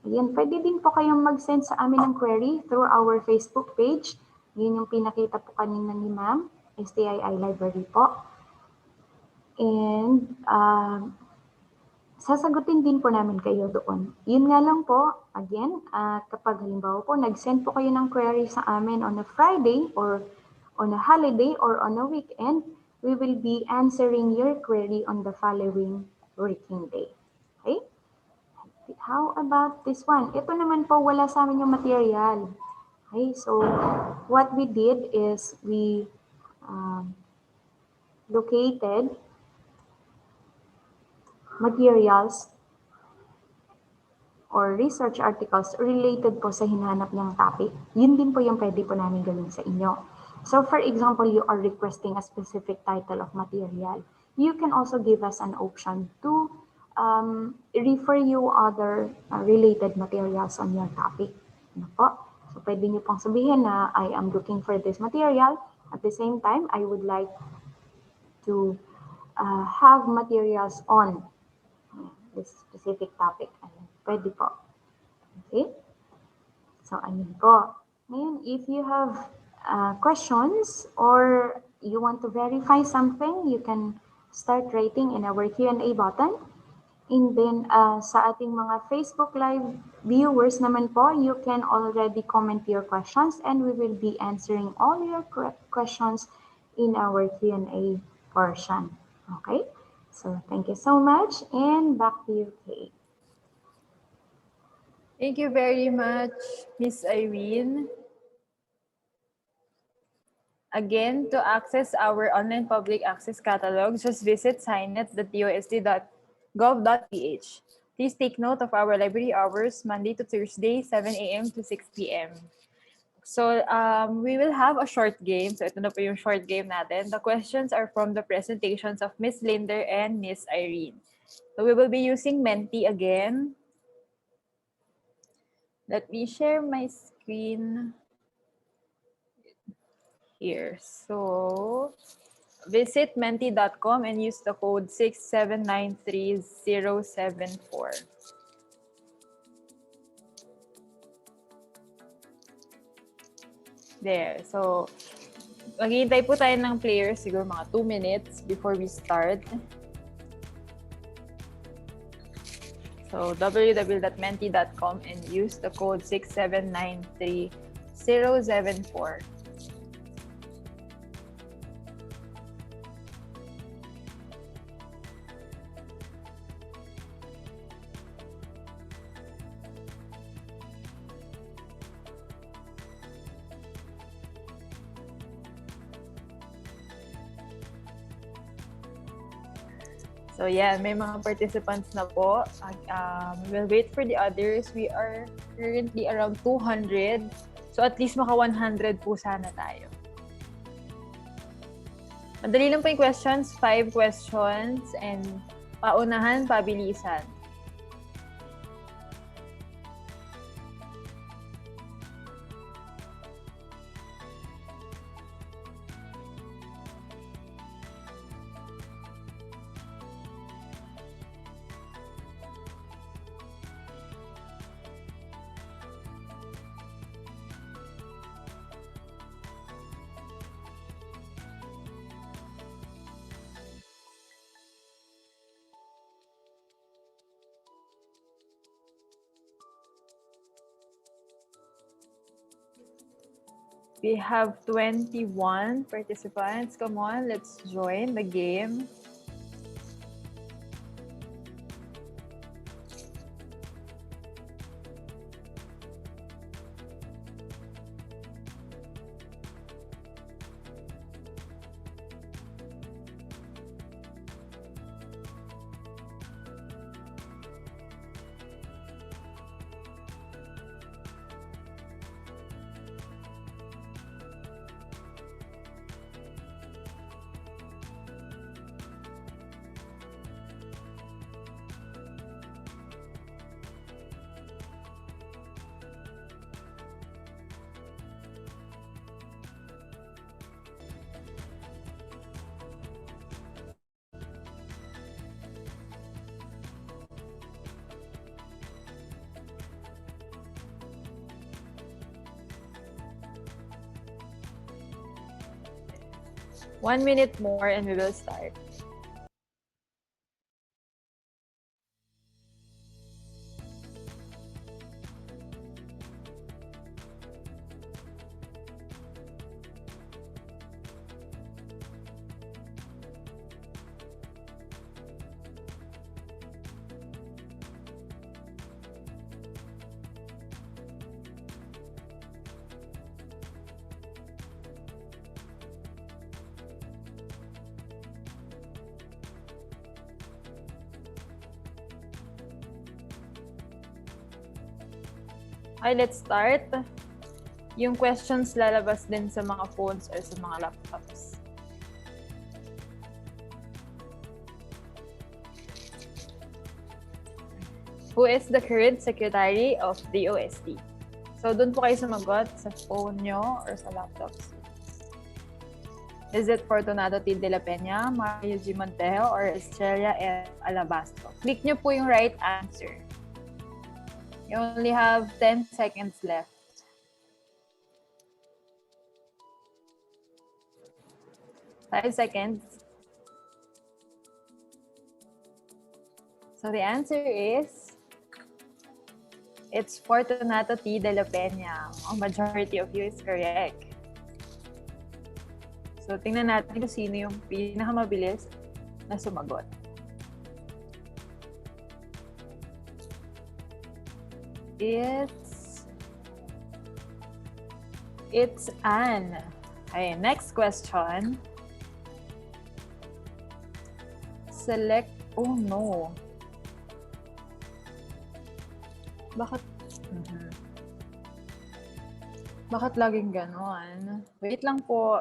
Ayan, pwede din po kayong mag-send sa amin ng query through our Facebook page. Yun yung pinakita po kanina ni Ma'am, STII Library po. And sasagutin din po namin kayo doon. Yun nga lang po, again, kapag halimbawa po, nag-send po kayo ng query sa amin on a Friday or on a holiday or on a weekend, we will be answering your query on the following working day. Okay? How about this one? Ito naman po, wala sa amin yung material. Okay, so what we did is we located materials or research articles related po sa hinahanap niyang topic. Yun din po yung pwede po namin gawin sa inyo. So for example, you are requesting a specific title of material. You can also give us an option to refer you other related materials on your topic. Ano po? So pwede niyo pong sabihin na I am looking for this material. At the same time, I would like to have materials on this specific topic. Ayan, pwede po. Okay? So, ayun po. Ngayon, if you have questions or you want to verify something, you can start writing in our Q&A button. And then, sa ating mga Facebook Live viewers naman po, you can already comment your questions and we will be answering all your questions in our Q&A portion. Okay? So, thank you so much and back to you, Kay. Thank you very much, Miss Irene. Again, to access our online public access catalog, just visit signet.dost.gov.ph. Please take note of our library hours, Monday to Thursday, 7 a.m. to 6 p.m. So, we will have a short game. So, ito na po yung short game natin. The questions are from the presentations of Miss Linder and Miss Irene. So, we will be using Menti again. Let me share my screen here. So, visit menti.com and use the code 6793074. There. So, maghihintay po tayo ng players siguro mga 2 minutes before we start. So, www.menti.com and use the code 6793074. So yeah, may mga participants na po. We'll wait for the others. We are currently around 200. So at least maka 100 po sana tayo. Madali lang po yung questions. 5 questions and paunahan, pabilisan. We have 21 participants. Come on, let's join the game. One minute more and we will start. Okay, let's start. Yung questions lalabas din sa mga phones or sa mga laptops. Who is the current secretary of DOST? So, doon po kayo sumagot sa phone nyo or sa laptops. Is it Fortunato T. de la Peña, Mario G. Montejo, or Estrella F. Alabastro? Click nyo po yung right answer. You only have 10 seconds left. Five seconds. So the answer is, it's Fortunato T. de la Peña. A majority of you is correct. So tingnan natin kung sino yung pinakamabilis na sumagot. It's Anne. Okay, next question. Select, oh no. Bakit? Bakit laging ganon? Wait lang po.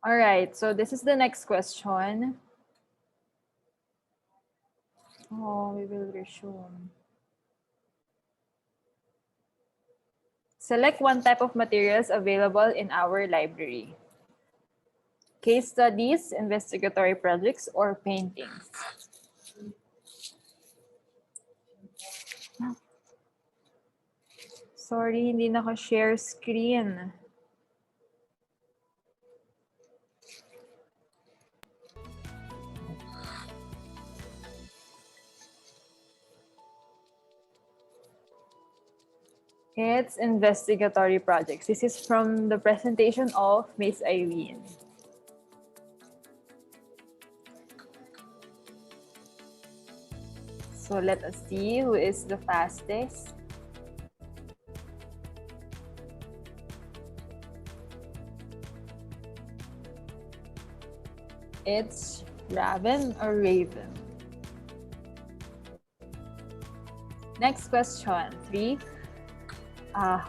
All right, so this is the next question. Oh, we will resume. Select one type of materials available in our library. Case studies, investigatory projects, or paintings. Sorry, hindi naka-share screen. It's investigatory projects. This is from the presentation of Miss Irene. So let us see who is the fastest. It's Raven or Raven. Next question, 3. I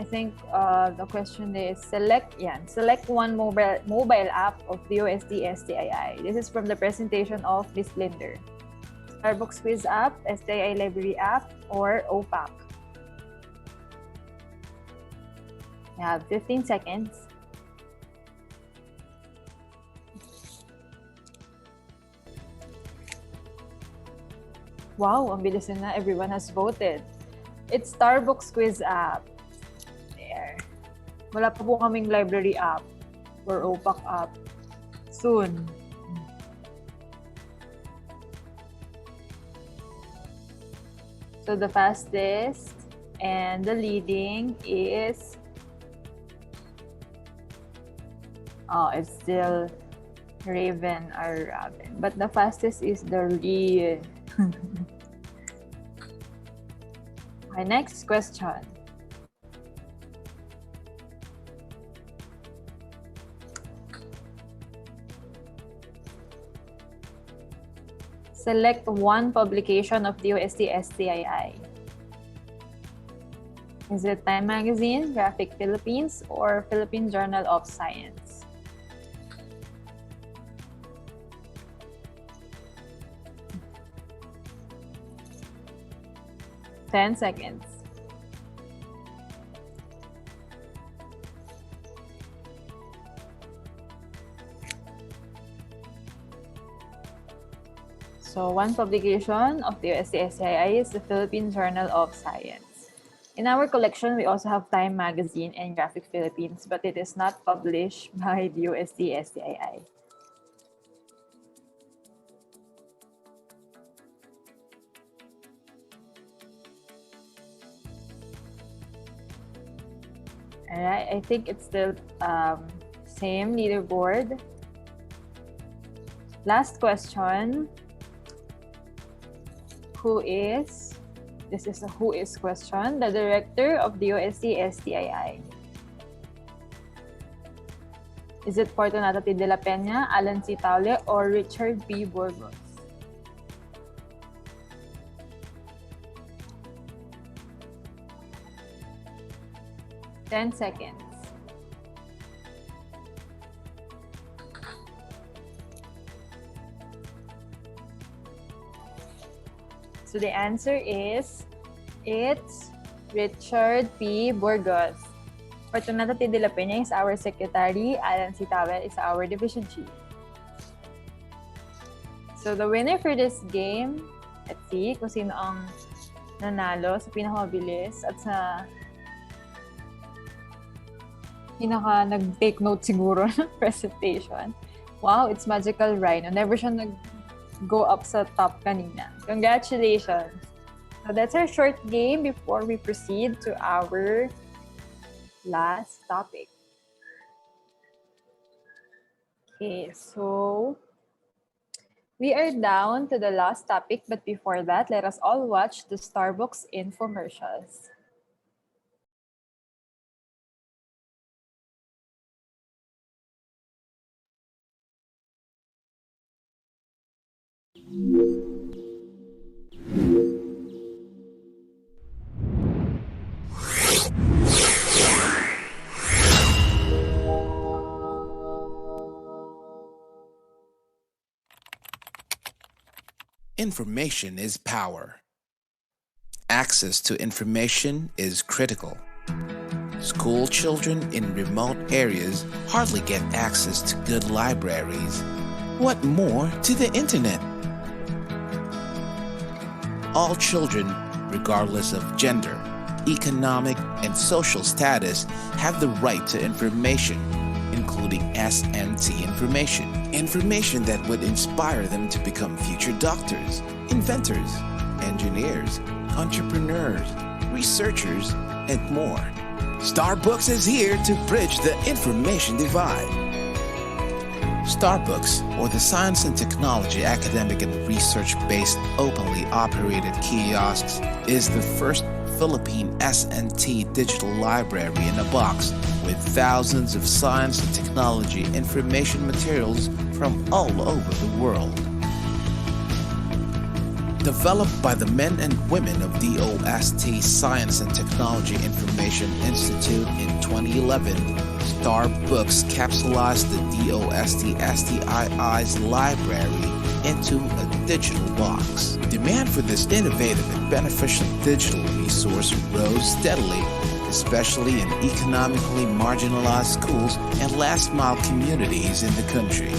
think the question is select one mobile app of DOST-STII. This is from the presentation of Miss Linder. Starbucks Quiz app, STII Library app, or OPAC. You have 15 seconds. Wow, ang bilis na. Everyone has voted. It's Starbucks Quiz app. There. Wala pa po kaming library app or OPAC app. Soon. So the fastest and the leading is... Oh, it's still Raven or Raven. But the fastest is the real. My next question. Select one publication of DOST-STII. Is it Time Magazine, Graphic Philippines, or Philippine Journal of Science? 10 seconds. So one publication of the DOST-STII is the Philippine Journal of Science. In our collection, we also have Time Magazine and Graphic Philippines, but it is not published by the DOST-STII. Alright, I think it's still same leaderboard. Last question. This is a who is question, the director of the DOST-STII. Is it Fortunato T. de la Peña, Alan C. Taule, or Richard B. Burgos? Ten seconds. So the answer is, it's Richard P. Burgos. Fortunato T. de la Peña is our secretary. Alan C. Tawel is our division chief. So the winner for this game, let's see kung sino ang nanalo sa pinakamabilis at sa pinaka nag-take note siguro ng presentation. Wow, it's Magical Rhino. Never siya nag-go up sa top kanina. Congratulations! So that's our short game before we proceed to our last topic. Okay, so we are down to the last topic, but before that, let us all watch the Starbucks infomercials. Information is power. Access to information is critical. School children in remote areas hardly get access to good libraries. What more to the internet? All children, regardless of gender, economic, and social status, have the right to information, including SNT information. Information that would inspire them to become future doctors, inventors, engineers, entrepreneurs, researchers, and more. Starbucks is here to bridge the information divide. Starbucks, or the Science and Technology Academic and Research-based openly operated kiosks, is the first Philippine SNT digital library in a box with thousands of science and technology information materials from all over the world. Developed by the men and women of DOST Science and Technology Information Institute in 2011, Starbucks capsulized the DOST-STII's library into a digital box. Demand for this innovative and beneficial digital resource rose steadily, especially in economically marginalized schools and last-mile communities in the country.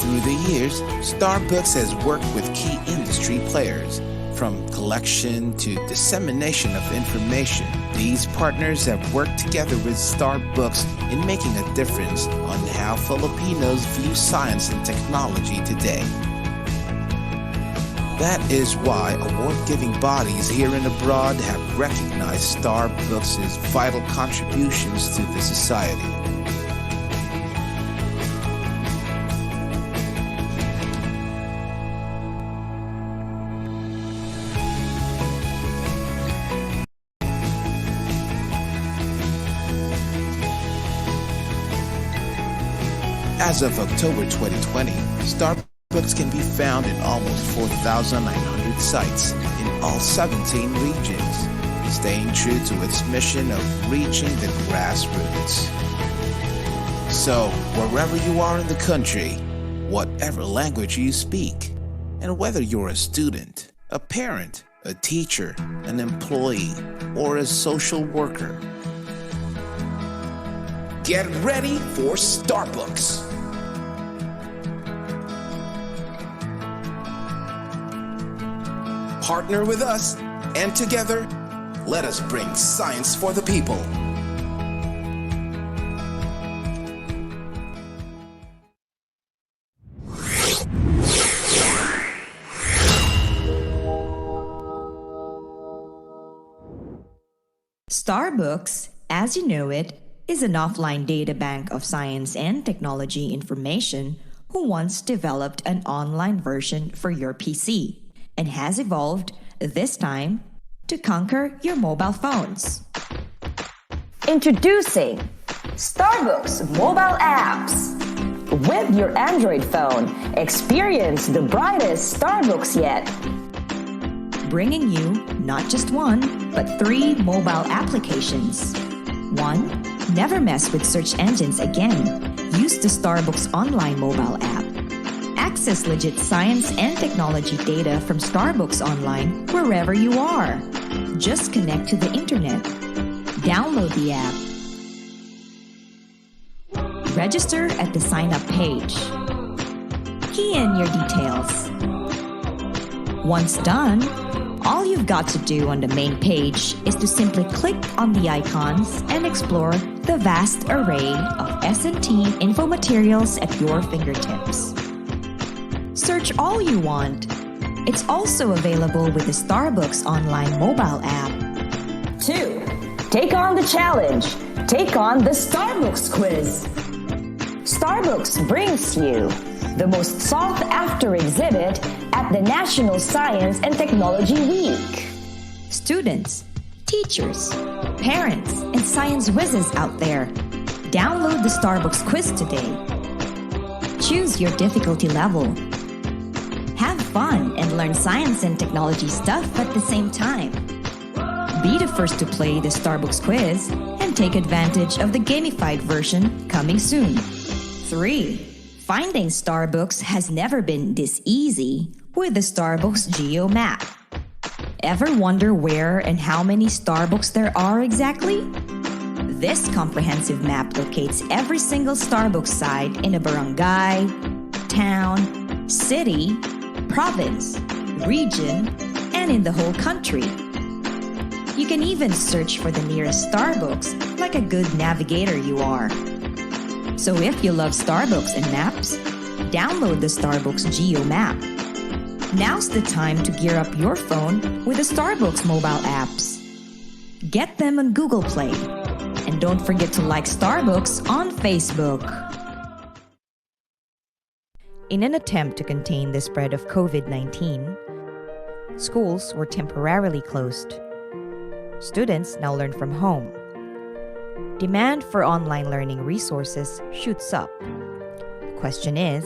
Through the years, Starbucks has worked with key industry players, from collection to dissemination of information. These partners have worked together with Starbucks in making a difference on how Filipinos view science and technology today. That is why award-giving bodies here and abroad have recognized Starbucks' vital contributions to the society. As of October 2020, Starbucks can be found in almost 4,900 sites in all 17 regions, staying true to its mission of reaching the grassroots. So, wherever you are in the country, whatever language you speak, and whether you're a student, a parent, a teacher, an employee, or a social worker, get ready for Starbucks! Partner with us, and together, let us bring science for the people. Starbucks, as you know it, is an offline data bank of science and technology information who once developed an online version for your PC and has evolved, this time, to conquer your mobile phones. Introducing Starbucks mobile apps. With your Android phone, experience the brightest Starbucks yet. Bringing you not just one, but 3 mobile applications. 1. Never mess with search engines again. Use the Starbucks online mobile app. Access legit science and technology data from Starbucks Online wherever you are. Just connect to the internet. Download the app. Register at the sign up page. Key in your details. Once done, all you've got to do on the main page is to simply click on the icons and explore the vast array of S&T info materials at your fingertips. Search all you want. It's also available with the Starbucks Online mobile app. 2. Take on the challenge. Take on the Starbucks quiz. Starbucks brings you the most sought-after exhibit at the National Science and Technology Week. Students, teachers, parents, and science whizzes out there, download the Starbucks quiz today. Choose your difficulty level. Have fun and learn science and technology stuff at the same time. Be the first to play the Starbucks quiz and take advantage of the gamified version coming soon. 3. Finding Starbucks has never been this easy with the Starbucks Geo Map. Ever wonder where and how many Starbucks there are exactly? This comprehensive map locates every single Starbucks site in a barangay, town, city, province, region, and in the whole country. You can even search for the nearest Starbucks like a good navigator you are. So if you love Starbucks and maps, download the Starbucks Geo Map. Now's the time to gear up your phone with the Starbucks mobile apps. Get them on Google Play. And don't forget to like Starbucks on Facebook. In an attempt to contain the spread of COVID-19, schools were temporarily closed. Students now learn from home. Demand for online learning resources shoots up. The question is,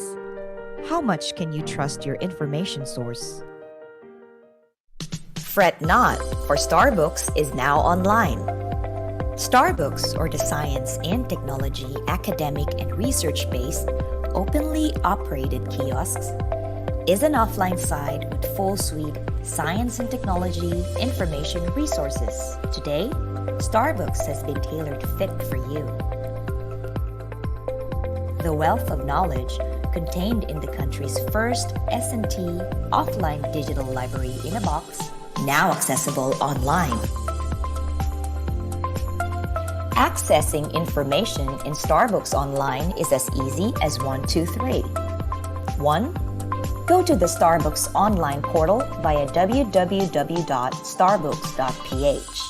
how much can you trust your information source? Fret not, for Starbucks is now online. Starbucks, or the science and technology, academic and research-based, openly operated kiosks, is an offline site with full suite science and technology information resources. Today, Starbucks has been tailored fit for you. The wealth of knowledge contained in the country's first S&T offline digital library in a box, now accessible online. Accessing information in Starbucks Online is as easy as 1, 2, 3. 1. Go to the Starbucks Online portal via www.starbucks.ph.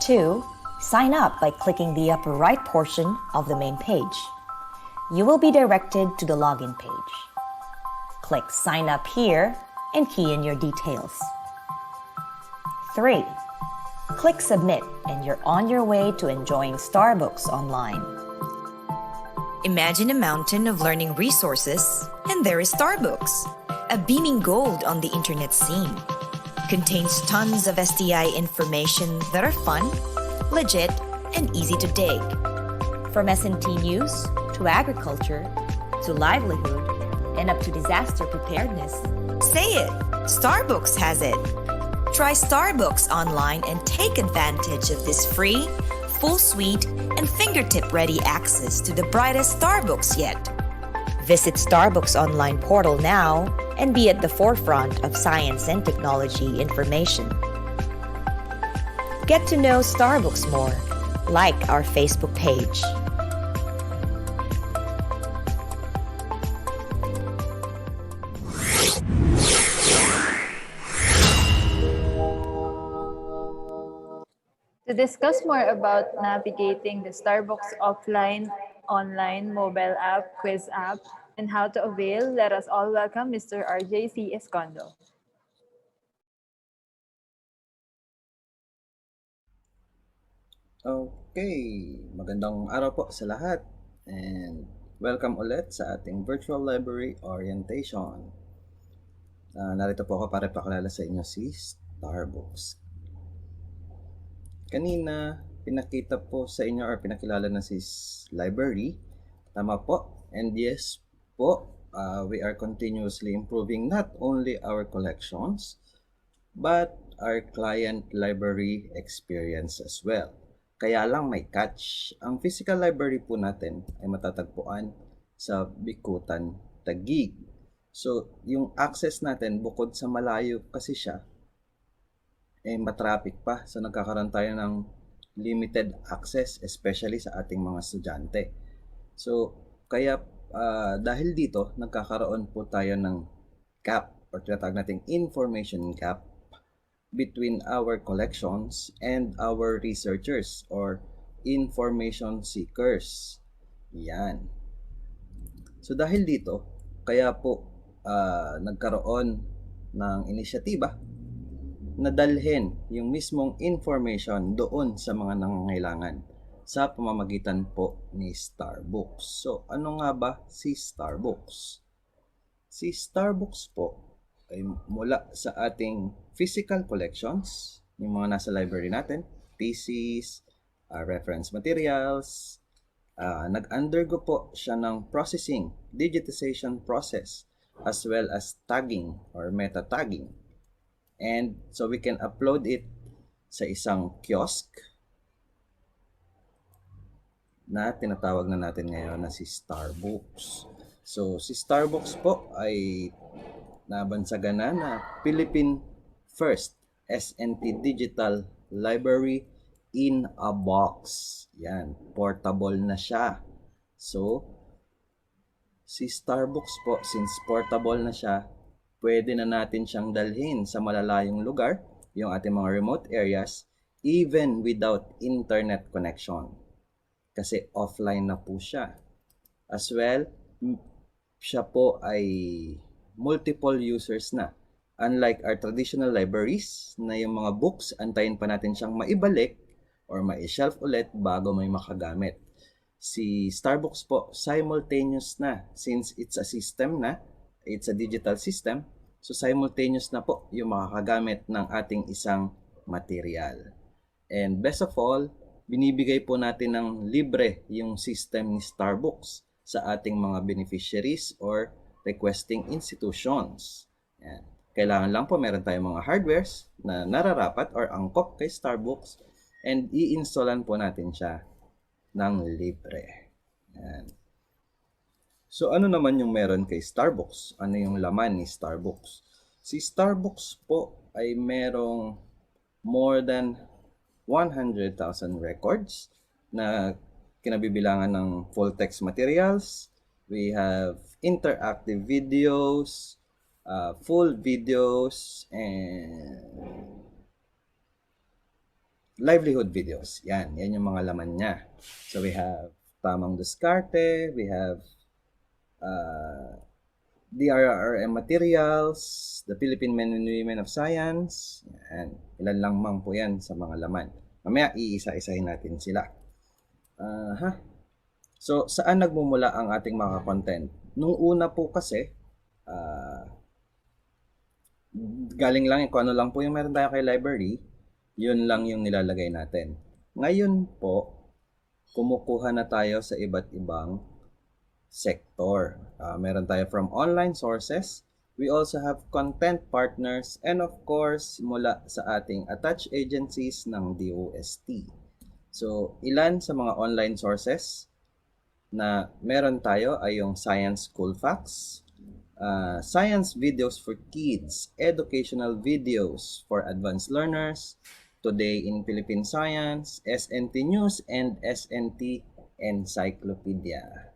2. Sign up by clicking the upper right portion of the main page. You will be directed to the login page. Click Sign Up here and key in your details. 3. Click Submit and you're on your way to enjoying Starbucks Online. Imagine a mountain of learning resources, and there is Starbucks, a beaming gold on the internet scene. Contains tons of STI information that are fun, legit, and easy to dig. From S&T news, to agriculture, to livelihood, and up to disaster preparedness. Say it! Starbucks has it! Try Starbucks Online and take advantage of this free, full suite, and fingertip-ready access to the brightest Starbucks yet. Visit Starbucks Online portal now and be at the forefront of science and technology information. Get to know Starbucks more. Like our Facebook page. To discuss more about navigating the Starbucks offline, online, mobile app, quiz app, and how to avail, let us all welcome Mr. RJC Escondo. Okay, magandang araw po sa lahat and welcome ulit sa ating virtual library orientation. Narito po ako para ipakilala sa inyo si Starbucks. Kanina, pinakita po sa inyo or pinakilala na si library. Tama po. And yes po, we are continuously improving not only our collections, but our client library experience as well. Kaya lang may catch. Ang physical library po natin ay matatagpuan sa Bikutan, Taguig. So, yung access natin, bukod sa malayo kasi siya, matraffic pa. So, nagkakaroon tayo ng limited access, especially sa ating mga estudyante. So, kaya dahil dito, nagkakaroon po tayo ng gap or tinatawag nating information gap between our collections and our researchers or information seekers. Yan. So dahil dito, kaya po nagkaroon ng inisyatiba na dalhin yung mismong information doon sa mga nangangailangan sa pamamagitan po ni Starbooks. So ano nga ba si Starbooks? Si Starbooks po ay mula sa ating physical collections, yung mga nasa library natin, thesis, reference materials, nag-undergo po siya ng processing, digitization process, as well as tagging or meta tagging. And so we can upload it sa isang kiosk na tinatawag na natin ngayon na si Starbooks. So si Starbooks po ay nabansagan na Philippine first SNT Digital Library in a box. Yan, portable na siya. So, si Starbooks po, since portable na siya, pwede na natin siyang dalhin sa malalayong lugar, yung ating mga remote areas, even without internet connection. Kasi offline na po siya. As well, siya po ay multiple users na. Unlike our traditional libraries na yung mga books, antayin pa natin siyang maibalik or ma-shelf ulit bago may makagamit. Si Starbooks po, simultaneous na. Since it's a system na, it's a digital system, so simultaneous na po yung makakagamit ng ating isang material. And best of all, binibigay po natin ng libre yung system ni Starbooks sa ating mga beneficiaries or requesting institutions. Yan. Kailangan lang po meron tayong mga hardwares na nararapat or angkop kay Starbooks and i-installan po natin siya ng libre. Yan. So ano naman yung meron kay Starbooks? Ano yung laman ni Starbooks? Si Starbooks po ay merong more than 100,000 records na kinabibilangan ng full text materials. We have interactive videos, full videos, and livelihood videos. Yan yung mga laman niya. So we have tamang diskarte, we have DRRM materials, the Philippine Men and Women of Science. Yan. Ilan lang mang po yan sa mga laman. Mamaya iisa-isahin natin sila. So, saan nagmumula ang ating mga content? Nung una po kasi, galing lang kung ano lang po yung meron tayo kay library, yun lang yung nilalagay natin. Ngayon po, kumukuha na tayo sa iba't ibang sector. Meron tayo from online sources, we also have content partners, and of course, mula sa ating attached agencies ng DOST. So, ilan sa mga online sources na meron tayo ay yung Science School Facts, Science Videos for Kids, Educational Videos for Advanced Learners, Today in Philippine Science, SNT News, and SNT Encyclopedia.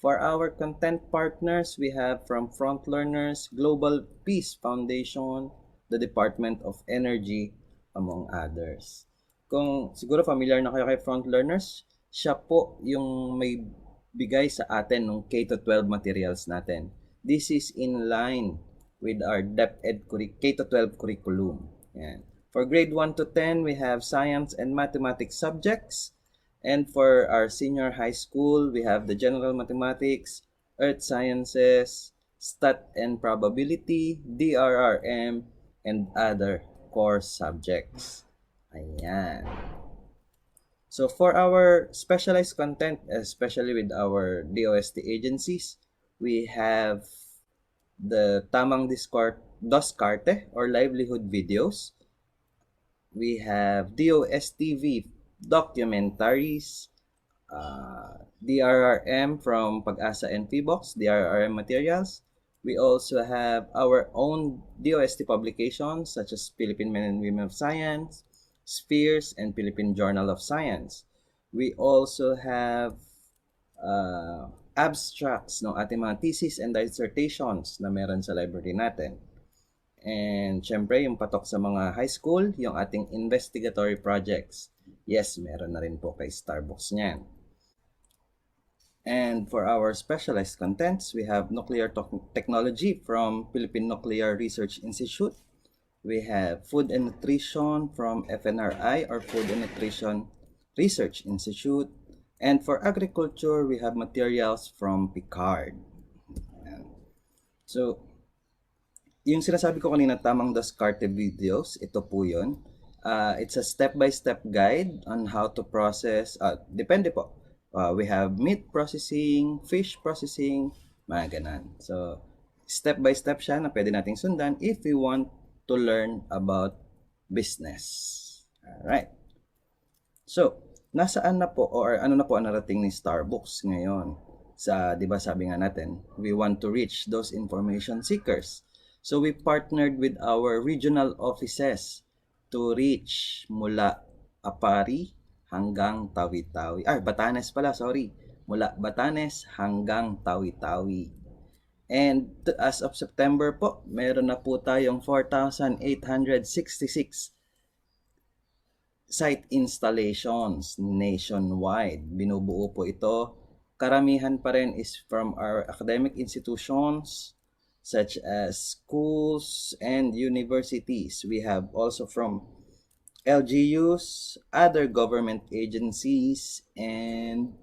For our content partners, we have from Front Learners, Global Peace Foundation, the Department of Energy, among others. Kung siguro familiar na kayo kay Front Learners, siya po yung may bigay sa atin ng K-12 materials natin. This is in line with our DepEd K-12 curriculum. Yan. For grade 1 to 10, we have science and mathematics subjects. And for our senior high school, we have the general mathematics, earth sciences, stat and probability, DRRM, and other core subjects. Ayan. So for our specialized content, especially with our DOST agencies, We have the Tamang Diskarte or livelihood videos. We have DOST-STII documentaries, DRRM from Pag-asa and PBOX, DRRM materials. We also have our own DOST publications such as Philippine Men and Women of Science, Spheres, and Philippine Journal of Science. We also have abstracts ng ating mga thesis and dissertations na meron sa library natin. And syempre, yung patok sa mga high school, yung ating investigatory projects. Yes, meron na rin po kay Starbucks niyan. And for our specialized contents, we have nuclear technology from Philippine Nuclear Research Institute. We have food and nutrition from FNRI or Food and Nutrition Research Institute. And for agriculture, we have materials from Picard. So, yung sinasabi ko kanina, tamang Descartes videos, ito po yun. It's a step-by-step guide on how to process, depende po. We have meat processing, fish processing, mga ganan. So, step-by-step siya na pwede nating sundan if we want to learn about business. Alright. So, nasaan na po or ano na po ang narating ni Starbucks ngayon? Sa, di ba sabi nga natin, we want to reach those information seekers. So, we partnered with our regional offices to reach mula Apari hanggang Tawi-Tawi. Batanes pala, sorry. Mula Batanes hanggang Tawi-Tawi. And as of September po, meron na po tayong 4,866 site installations nationwide. Binubuo po ito. Karamihan pa rin is from our academic institutions such as schools and universities. We have also from LGUs, other government agencies, and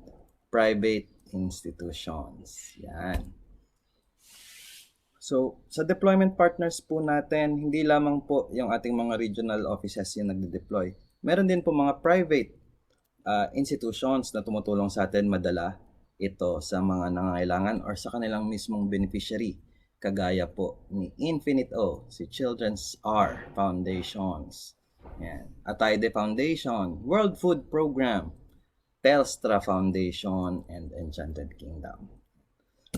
private institutions. Yan. So, sa deployment partners po natin, hindi lamang po yung ating mga regional offices yung nagde-deploy. Meron din po mga private institutions na tumutulong sa atin madala ito sa mga nangangailangan or sa kanilang mismong beneficiary. Kagaya po ni Infinite O, si Children's R Foundations. Yan. Atayde Foundation, World Food Program, Telstra Foundation, and Enchanted Kingdom.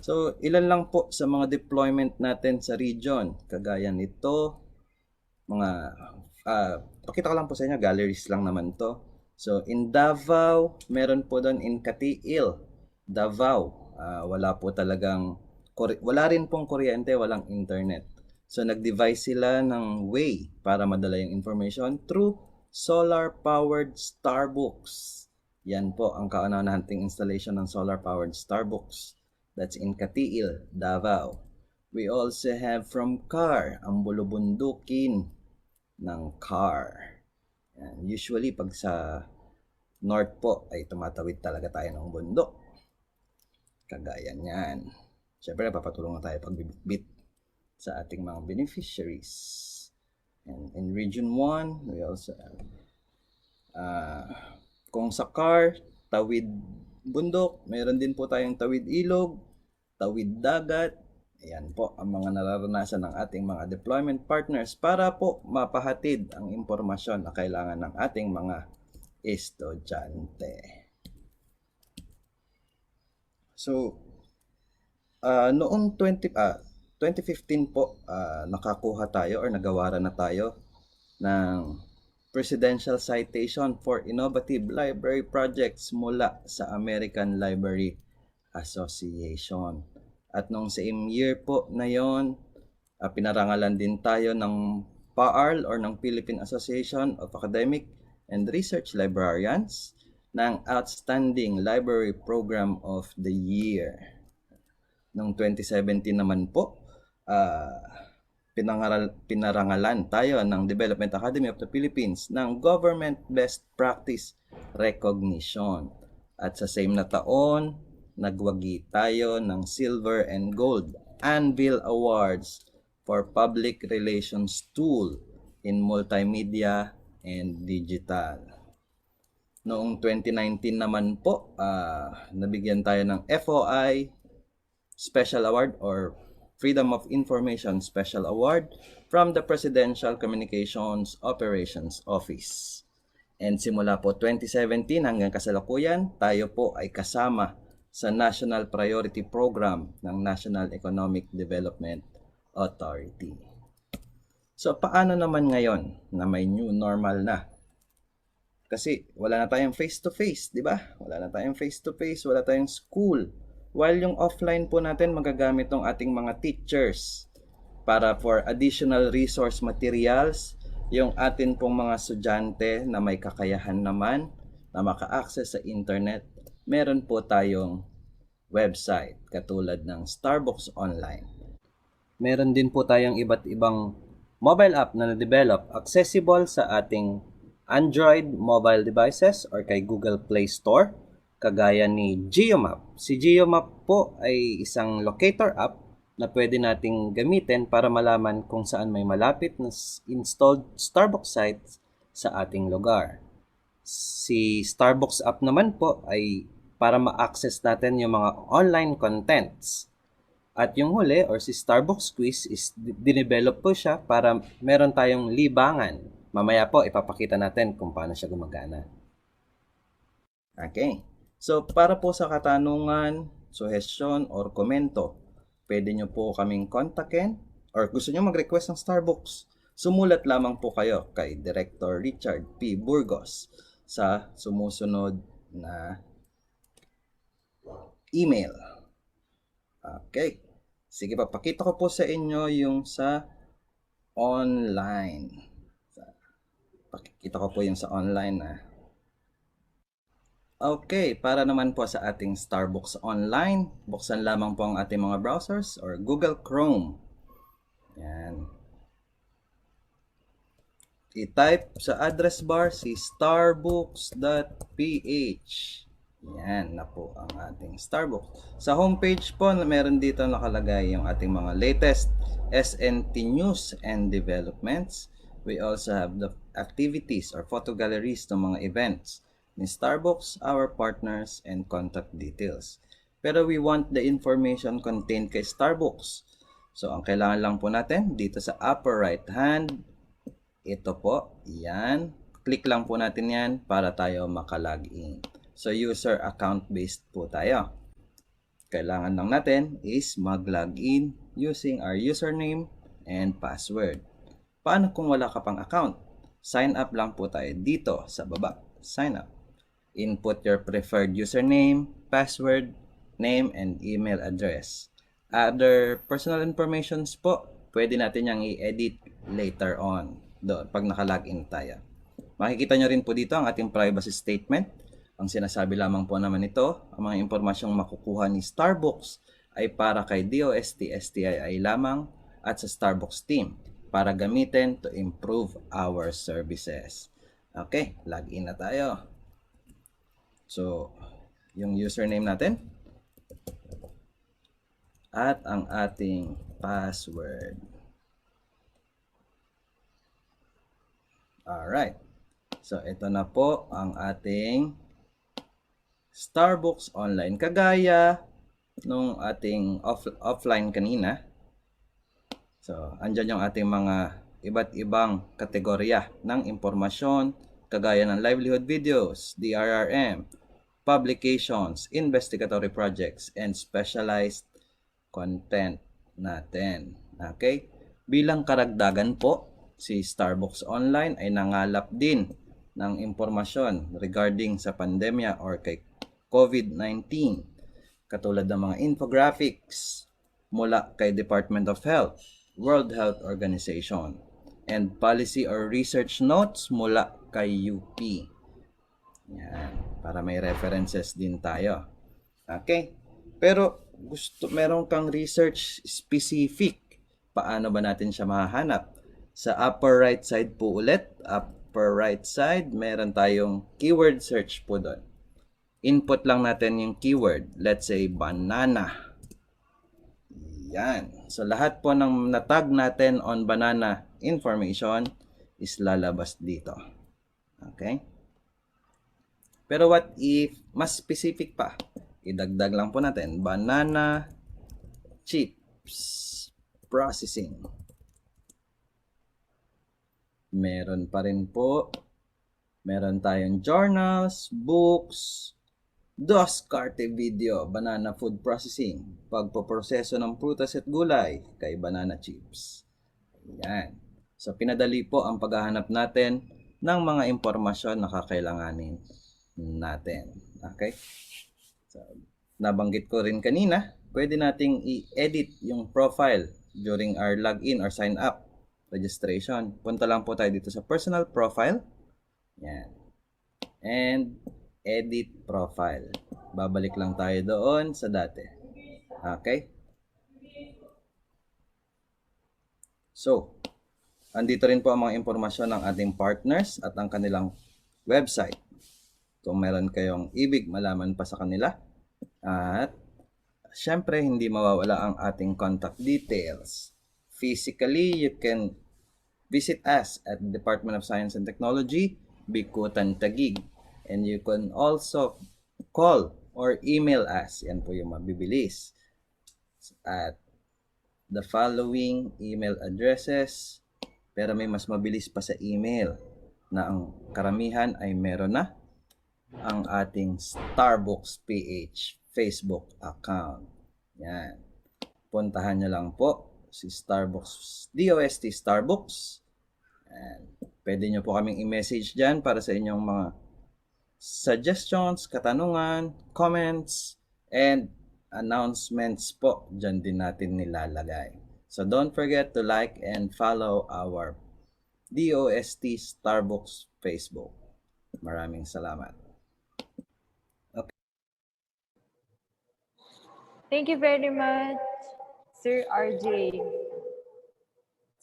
So, ilan lang po sa mga deployment natin sa region. Kagaya nito, mga, pakita ko lang po sa inyo, galleries lang naman to. So, in Davao, meron po doon in Katiil, Davao. Wala po talagang, wala rin pong kuryente, walang internet. So, nag-devise sila ng way para madala yung information through solar-powered Starbucks. Yan po ang kauna-nating installation ng solar-powered Starbucks. That's in Katiil, Davao. We also have from CAR, ang bulubundukin ng CAR. Yan. Usually, pag sa North po, ay tumatawid talaga tayo ng bundok. Kagaya niyan. Siyempre, papatulong na tayo pagbibit sa ating mga beneficiaries. And in Region 1, we also have, kung sa CAR, tawid bundok, mayroon din po tayong tawid ilog, tawid dagat. Ayan po ang mga nararanasan ng ating mga deployment partners para po mapahatid ang impormasyon na kailangan ng ating mga estudyante. So, noong 2015 po, nakakuha tayo or nagawaran na tayo ng Presidential Citation for Innovative Library Projects mula sa American Library Association. At nung same year po na yon, pinarangalan din tayo ng PAARL or ng Philippine Association of Academic and Research Librarians ng Outstanding Library Program of the Year. Noong 2017 naman po, pinarangalan tayo ng Development Academy of the Philippines ng Government Best Practice Recognition. At sa same na taon, nagwagi tayo ng Silver and Gold Anvil Awards for Public Relations Tool in Multimedia and Digital. Noong 2019 naman po, nabigyan tayo ng FOI Special Award or Freedom of Information Special Award from the Presidential Communications Operations Office. And simula po 2017 hanggang kasalukuyan, tayo po ay kasama sa National Priority Program ng National Economic Development Authority. So paano naman ngayon na may new normal na? Kasi wala na tayong face-to-face, di ba? Wala na tayong face-to-face, wala tayong school. While yung offline po natin, magagamit ng ating mga teachers para for additional resource materials, yung atin pong mga estudyante na may kakayahan naman na maka-access sa internet, meron po tayong website katulad ng Starbucks Online. Meron din po tayong iba't ibang mobile app na na-develop accessible sa ating Android mobile devices or kay Google Play Store, kagaya ni GeoMap. Si GeoMap po ay isang locator app na pwede nating gamitin para malaman kung saan may malapit na installed Starbucks sites sa ating lugar. Si Starbucks app naman po ay para ma-access natin yung mga online contents. At yung huli or si Starbucks Quiz is dinevelop po siya para meron tayong libangan. Mamaya po ipapakita natin kung paano siya gumagana. Okay. So para po sa katanungan, suggestion or komento, pwede nyo po kaming kontakin or gusto nyo mag-request ng Starbucks, sumulat lamang po kayo kay Director Richard P. Burgos sa sumusunod na email. Okay. Sige, papakita ko po sa inyo yung sa online. Pakikita ko po yung sa online na. Okay, para naman po sa ating Starbucks Online, buksan lamang po ang ating mga browsers or Google Chrome. Yan. I-type sa address bar si starbucks.ph. Yan na po ang ating Starbucks. Sa homepage po, meron dito nakalagay yung ating mga latest SNT news and developments. We also have the activities or photo galleries ng mga events ni Starbucks, our partners, and contact details. Pero we want the information contained kay Starbucks. So, ang kailangan lang po natin dito sa upper right hand, ito po, yan. Click lang po natin yan para tayo makalagin. So, user account based po tayo. Kailangan lang natin is mag-login using our username and password. Paano kung wala ka pang account? Sign up lang po tayo dito sa baba. Sign up. Input your preferred username, password, name, and email address. Other personal informations po, pwede natin yung i-edit later on doon pag naka-login tayo. Makikita nyo rin po dito ang ating privacy statement. Ang sinasabi lamang po naman ito, ang mga impormasyong makukuha ni Starbucks ay para kay DOST-STII lamang at sa Starbucks team para gamitin to improve our services. Okay, login na tayo. So, yung username natin at ang ating password. Alright. So, ito na po ang ating Starbucks Online. Kagaya nung ating offline kanina. So, andyan yung ating mga iba't ibang kategorya ng impormasyon, kagaya ng livelihood videos, DRRM, publications, investigatory projects, and specialized content natin. Okay? Bilang karagdagan po, si Starbucks Online ay nangalap din ng impormasyon regarding sa pandemya or kay COVID-19, katulad ng mga infographics mula kay Department of Health, World Health Organization, and policy or research notes mula kay UP. Yan, para may references din tayo. Okay? Pero meron kang research specific. Paano ba natin siya mahahanap? Sa upper right side po ulit, upper right side, meron tayong keyword search po doon. Input lang natin yung keyword. Let's say banana. Yan. So lahat po ng natag natin on banana information is lalabas dito. Okay? Pero what if mas specific pa? Idagdag lang po natin banana chips processing. Meron pa rin po. Meron tayong journals, books, DOST-STII video, banana food processing, pagpoproseso ng prutas at gulay kay banana chips. Ayan. So, pinadali po ang paghahanap natin ng mga impormasyon na kakailanganin natin. Okay? So, nabanggit ko rin kanina, pwede nating i-edit yung profile during our login or sign up registration. Punta lang po tayo dito sa personal profile. Yan. And edit profile. Babalik lang tayo doon sa dati. Okay? So, andito rin po ang mga impormasyon ng ating partners at ang kanilang website. Kung meron kayong ibig malaman pa sa kanila. At, syempre, hindi mawawala ang ating contact details. Physically, you can visit us at the Department of Science and Technology, Bikutan, Taguig. And you can also call or email us. Yan po yung mabibilis. At the following email addresses. Pero may mas mabilis pa sa email na ang karamihan ay meron na ang ating Starbucks PH Facebook account. Yan. Puntahan nyo lang po si Starbucks, DOST Starbucks. And pwede nyo po kaming i-message dyan para sa inyong mga suggestions, katanungan, comments, and announcements po. Dyan din natin nilalagay. So don't forget to like and follow our DOST Starbucks Facebook. Maraming salamat. Okay. Thank you very much, Sir RJ.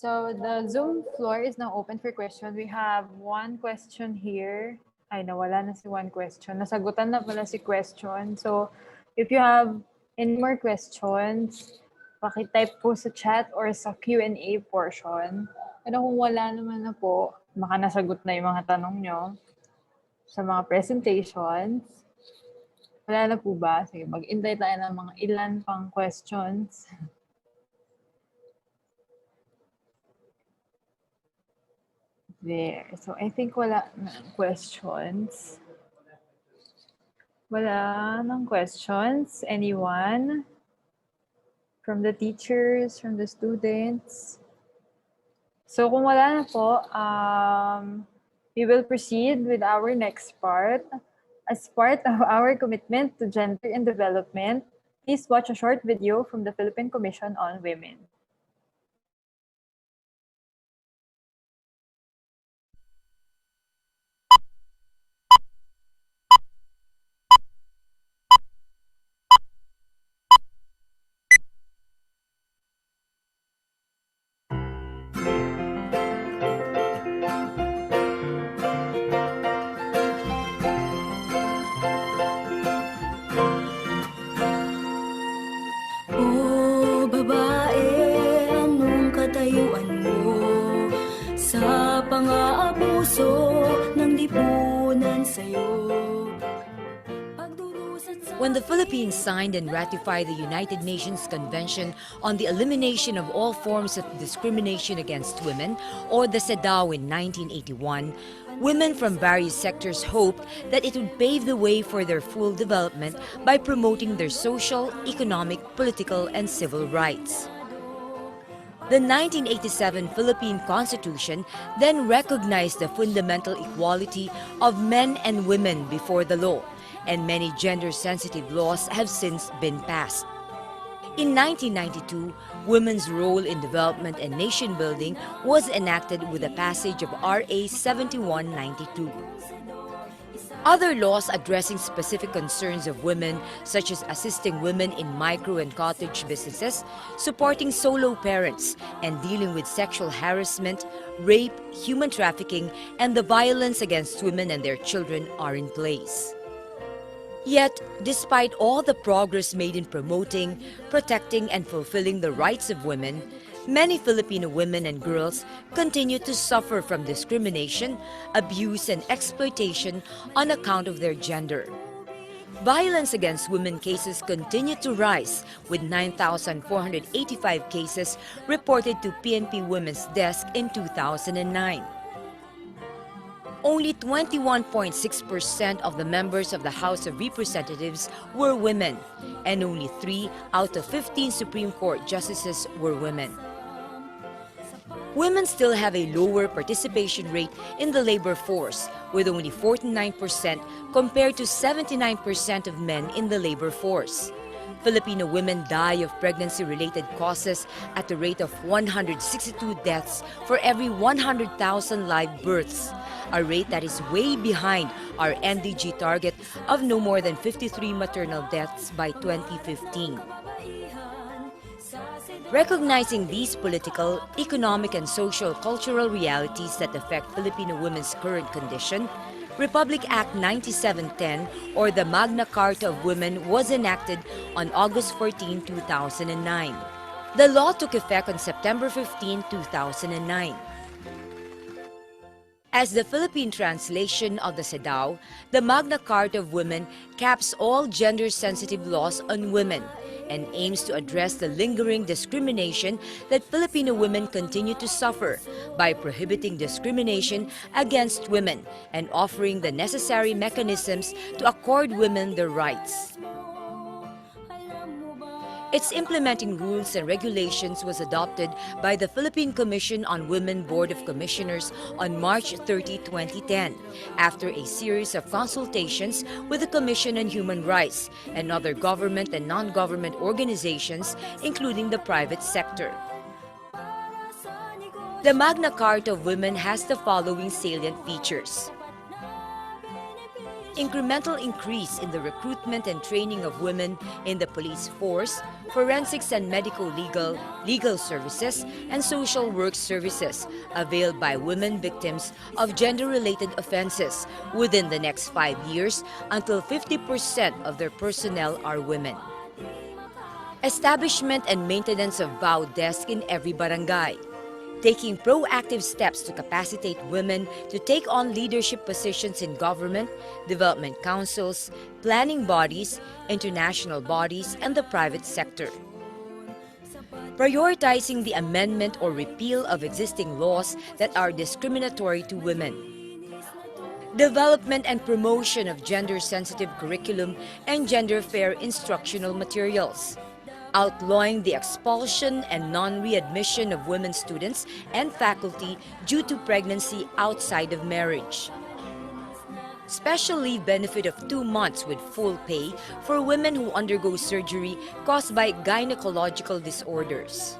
So the Zoom floor is now open for questions. We have one question here. Ay, nawala na si one question. Nasagutan na pala si question. So if you have any more questions, pakitype po sa chat or sa Q&A portion. Pero kung wala naman na po, baka nasagot na yung mga tanong nyo sa mga presentations. Wala na po ba? Sige, mag-intay tayo ng mga ilan pang questions. There. So, I think wala na questions. Wala nang questions. Anyone? From the teachers, from the students? So, kung wala na po, we will proceed with our next part. As part of our commitment to gender and development, please watch a short video from the Philippine Commission on Women. Oh, babae, anong katayuan mo sa pang-aabuso ng lipunan sa'yo? When the Philippines signed and ratified the United Nations Convention on the Elimination of All Forms of Discrimination Against Women, or the CEDAW in 1981, women from various sectors hoped that it would pave the way for their full development by promoting their social, economic, political, and civil rights. The 1987 Philippine Constitution then recognized the fundamental equality of men and women before the law, and many gender-sensitive laws have since been passed. In 1992, women's role in development and nation-building was enacted with the passage of RA 7192. Other laws addressing specific concerns of women, such as assisting women in micro and cottage businesses, supporting solo parents, and dealing with sexual harassment, rape, human trafficking, and the violence against women and their children are in place. Yet, despite all the progress made in promoting, protecting, and fulfilling the rights of women, many Filipino women and girls continue to suffer from discrimination, abuse, and exploitation on account of their gender. Violence against women cases continue to rise, with 9,485 cases reported to PNP Women's Desk in 2009. Only 21.6% of the members of the House of Representatives were women, and only 3 out of 15 Supreme Court justices were women. Women still have a lower participation rate in the labor force, with only 49% compared to 79% of men in the labor force. Filipino women die of pregnancy-related causes at the rate of 162 deaths for every 100,000 live births, a rate that is way behind our NDG target of no more than 53 maternal deaths by 2015. Recognizing these political, economic, and social-cultural realities that affect Filipino women's current condition, Republic Act 9710, or the Magna Carta of Women, was enacted on August 14, 2009. The law took effect on September 15, 2009. As the Philippine translation of the CEDAW, the Magna Carta of Women caps all gender-sensitive laws on women and aims to address the lingering discrimination that Filipino women continue to suffer by prohibiting discrimination against women and offering the necessary mechanisms to accord women their rights. Its implementing rules and regulations was adopted by the Philippine Commission on Women Board of Commissioners on March 30, 2010, after a series of consultations with the Commission on Human Rights and other government and non-government organizations, including the private sector. The Magna Carta of Women has the following salient features. Incremental increase in the recruitment and training of women in the police force, forensics and legal services, and social work services availed by women victims of gender-related offenses within the next 5 years until 50% of their personnel are women. Establishment and maintenance of BAU desk in every barangay. Taking proactive steps to capacitate women to take on leadership positions in government, development councils, planning bodies, international bodies, and the private sector. Prioritizing the amendment or repeal of existing laws that are discriminatory to women. Development and promotion of gender-sensitive curriculum and gender-fair instructional materials. Outlawing the expulsion and non-readmission of women students and faculty due to pregnancy outside of marriage. Special leave benefit of 2 months with full pay for women who undergo surgery caused by gynecological disorders.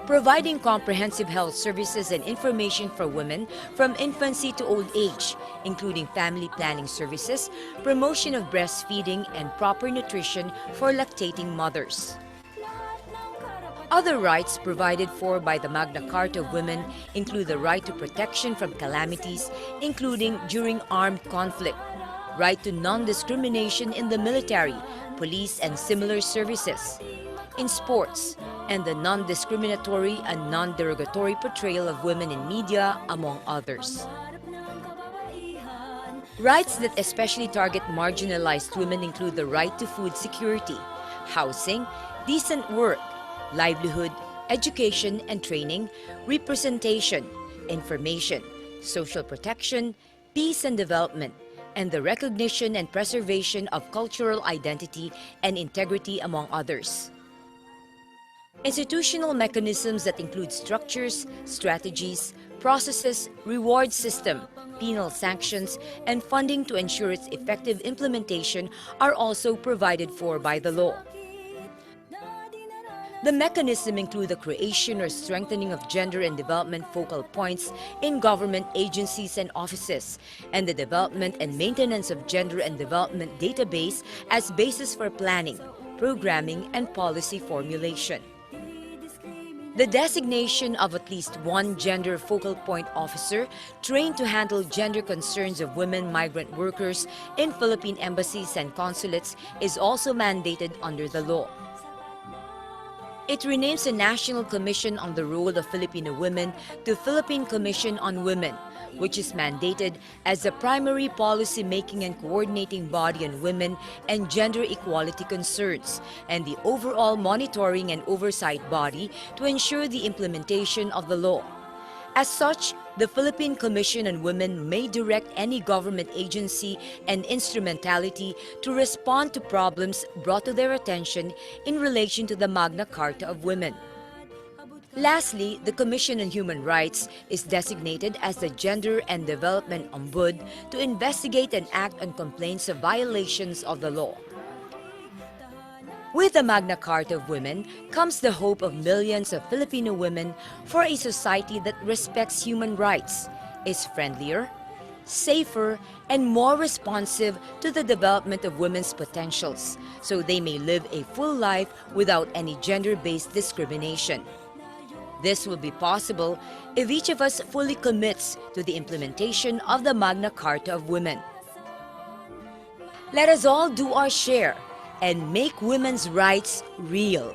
Providing comprehensive health services and information for women from infancy to old age, including family planning services, promotion of breastfeeding, and proper nutrition for lactating mothers. Other rights provided for by the Magna Carta of Women include the right to protection from calamities, including during armed conflict, right to non-discrimination in the military, police, and similar services, in sports, and the non-discriminatory and non-derogatory portrayal of women in media, among others. Rights that especially target marginalized women include the right to food security, housing, decent work, livelihood, education and training, representation, information, social protection, peace and development, and the recognition and preservation of cultural identity and integrity, among others. Institutional mechanisms that include structures, strategies, processes, reward system, penal sanctions, and funding to ensure its effective implementation are also provided for by the law. The mechanism include the creation or strengthening of gender and development focal points in government agencies and offices, and the development and maintenance of gender and development database as basis for planning, programming, and policy formulation. The designation of at least one gender focal point officer trained to handle gender concerns of women migrant workers in Philippine embassies and consulates is also mandated under the law. It renames the National Commission on the Role of Filipino Women to Philippine Commission on Women, which is mandated as the primary policy-making and coordinating body on women and gender equality concerns, and the overall monitoring and oversight body to ensure the implementation of the law. As such, the Philippine Commission on Women may direct any government agency and instrumentality to respond to problems brought to their attention in relation to the Magna Carta of Women. Lastly, the Commission on Human Rights is designated as the Gender and Development Ombud to investigate and act on complaints of violations of the law. With the Magna Carta of Women comes the hope of millions of Filipino women for a society that respects human rights, is friendlier, safer, and more responsive to the development of women's potentials, so they may live a full life without any gender-based discrimination. This will be possible if each of us fully commits to the implementation of the Magna Carta of Women. Let us all do our share and make women's rights real.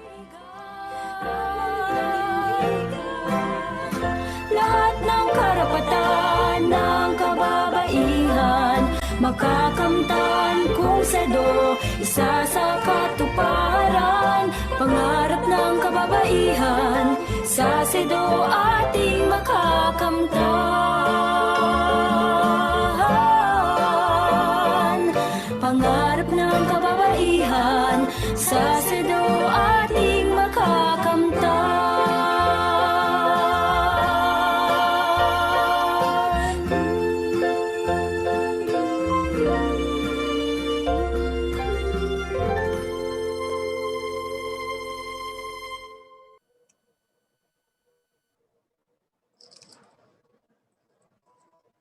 Lahat ng karapatan ng kababaihan makakamtan kung SEDO isa sa katuparan. Pangarap ng kababaihan sa SEDO ating makakamtan. Pangarap ng kababaihan sa SEDO ating makakamtan.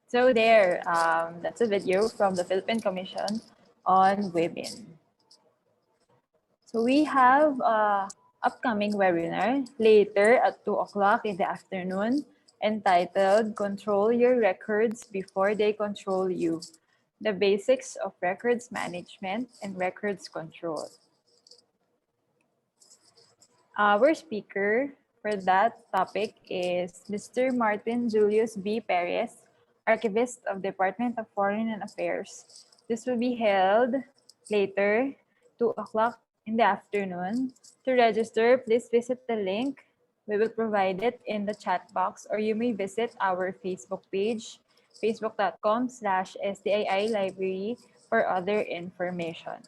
So there, that's a video from the Philippine Commission on Women. So we have upcoming webinar later at 2 o'clock in the afternoon entitled Control Your Records Before They Control You, the Basics of Records Management and Records Control. Our speaker for that topic is Mr. Martin Julius B. Perez, Archivist of Department of Foreign Affairs. This will be held later, 2 o'clock in the afternoon. To register, please visit the link. We will provide it in the chat box, or you may visit our Facebook page, facebook.com/STII Library for other information.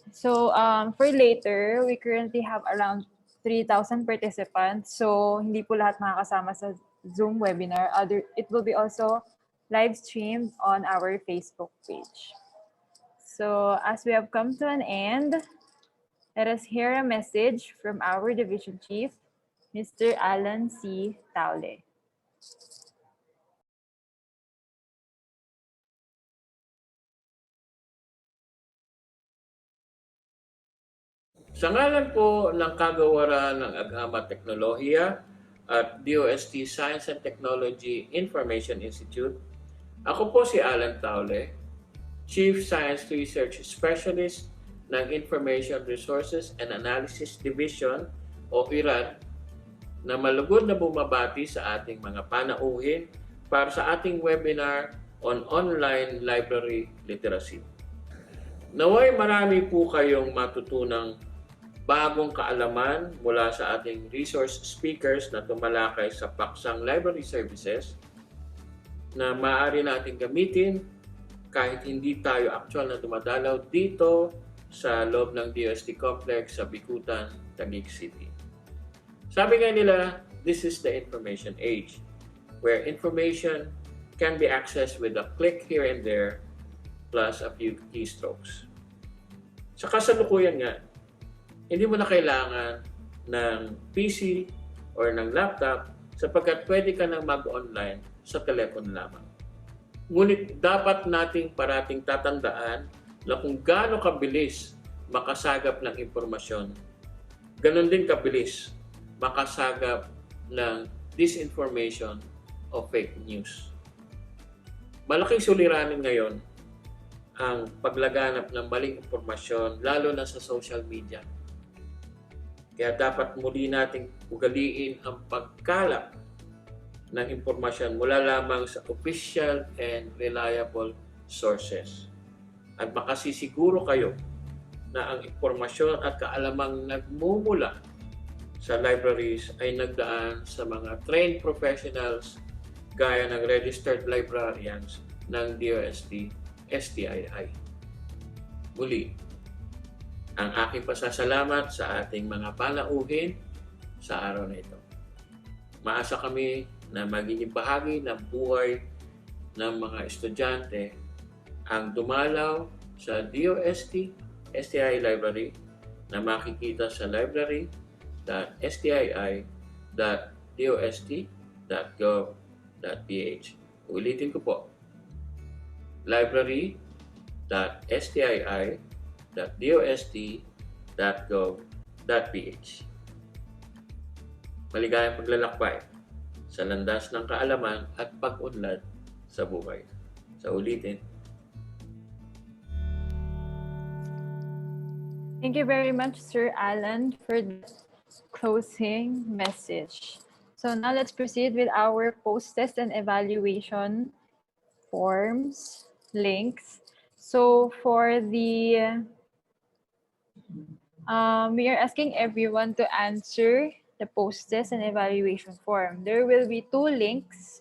So for later, we currently have around 3,000 participants. So hindi po lahat makakasama sa Zoom webinar. It will be also live streamed on our Facebook page. So as we have come to an end, let us hear a message from our Division Chief, Mr. Alan C. Taule. Sa ngalan po ng kagawaran ng Agama Teknolohiya at DOST Science and Technology Information Institute, ako po si Alan Taule, Chief Science Research Specialist ng Information Resources and Analysis Division o IRAD, na malugod na bumabati sa ating mga panauhin para sa ating webinar on online library literacy. Naway marami po kayong matutunang bagong kaalaman mula sa ating resource speakers na tumalakay sa paksang library services na maaari natin gamitin kahit hindi tayo actual na dumadalaw dito sa loob ng DOST Complex sa Bikutan, Taguig City. Sabi nga nila, this is the information age, where information can be accessed with a click here and there plus a few keystrokes. Sa kasalukuyan nga, hindi mo na kailangan ng PC or ng laptop sapagkat pwede ka nang mag-online sa telepono lamang. Ngunit dapat nating parating tatandaan na kung gaano kabilis makasagap ng impormasyon, ganon din kabilis makasagap ng disinformation o fake news. Malaking suliranin ngayon ang paglaganap ng maling impormasyon lalo na sa social media. Kaya dapat muli nating ugaliin ang pagkalap ng impormasyon mula lamang sa official and reliable sources. At makasisiguro kayo na ang impormasyon at kaalamang nagmumula sa libraries ay nagdaan sa mga trained professionals gaya ng registered librarians ng DOST-STII. Muli, ang aking pasasalamat sa ating mga palauhin sa araw na ito. Maasa kami na magiging bahagi ng buhay ng mga estudyante ang dumalaw sa DOST-STII Library na makikita sa library.stii.dost.gov.ph. Ulitin ko po, library.stii.dost.gov.ph. Maligayang paglalakbay sa landas ng kaalaman at pag-unlad sa buhay. Sa ulitin. Thank you very much, Sir Alan, for the closing message. So now let's proceed with our post-test and evaluation forms, links. So for the, we are asking everyone to answer the post-test and evaluation form. There will be 2 links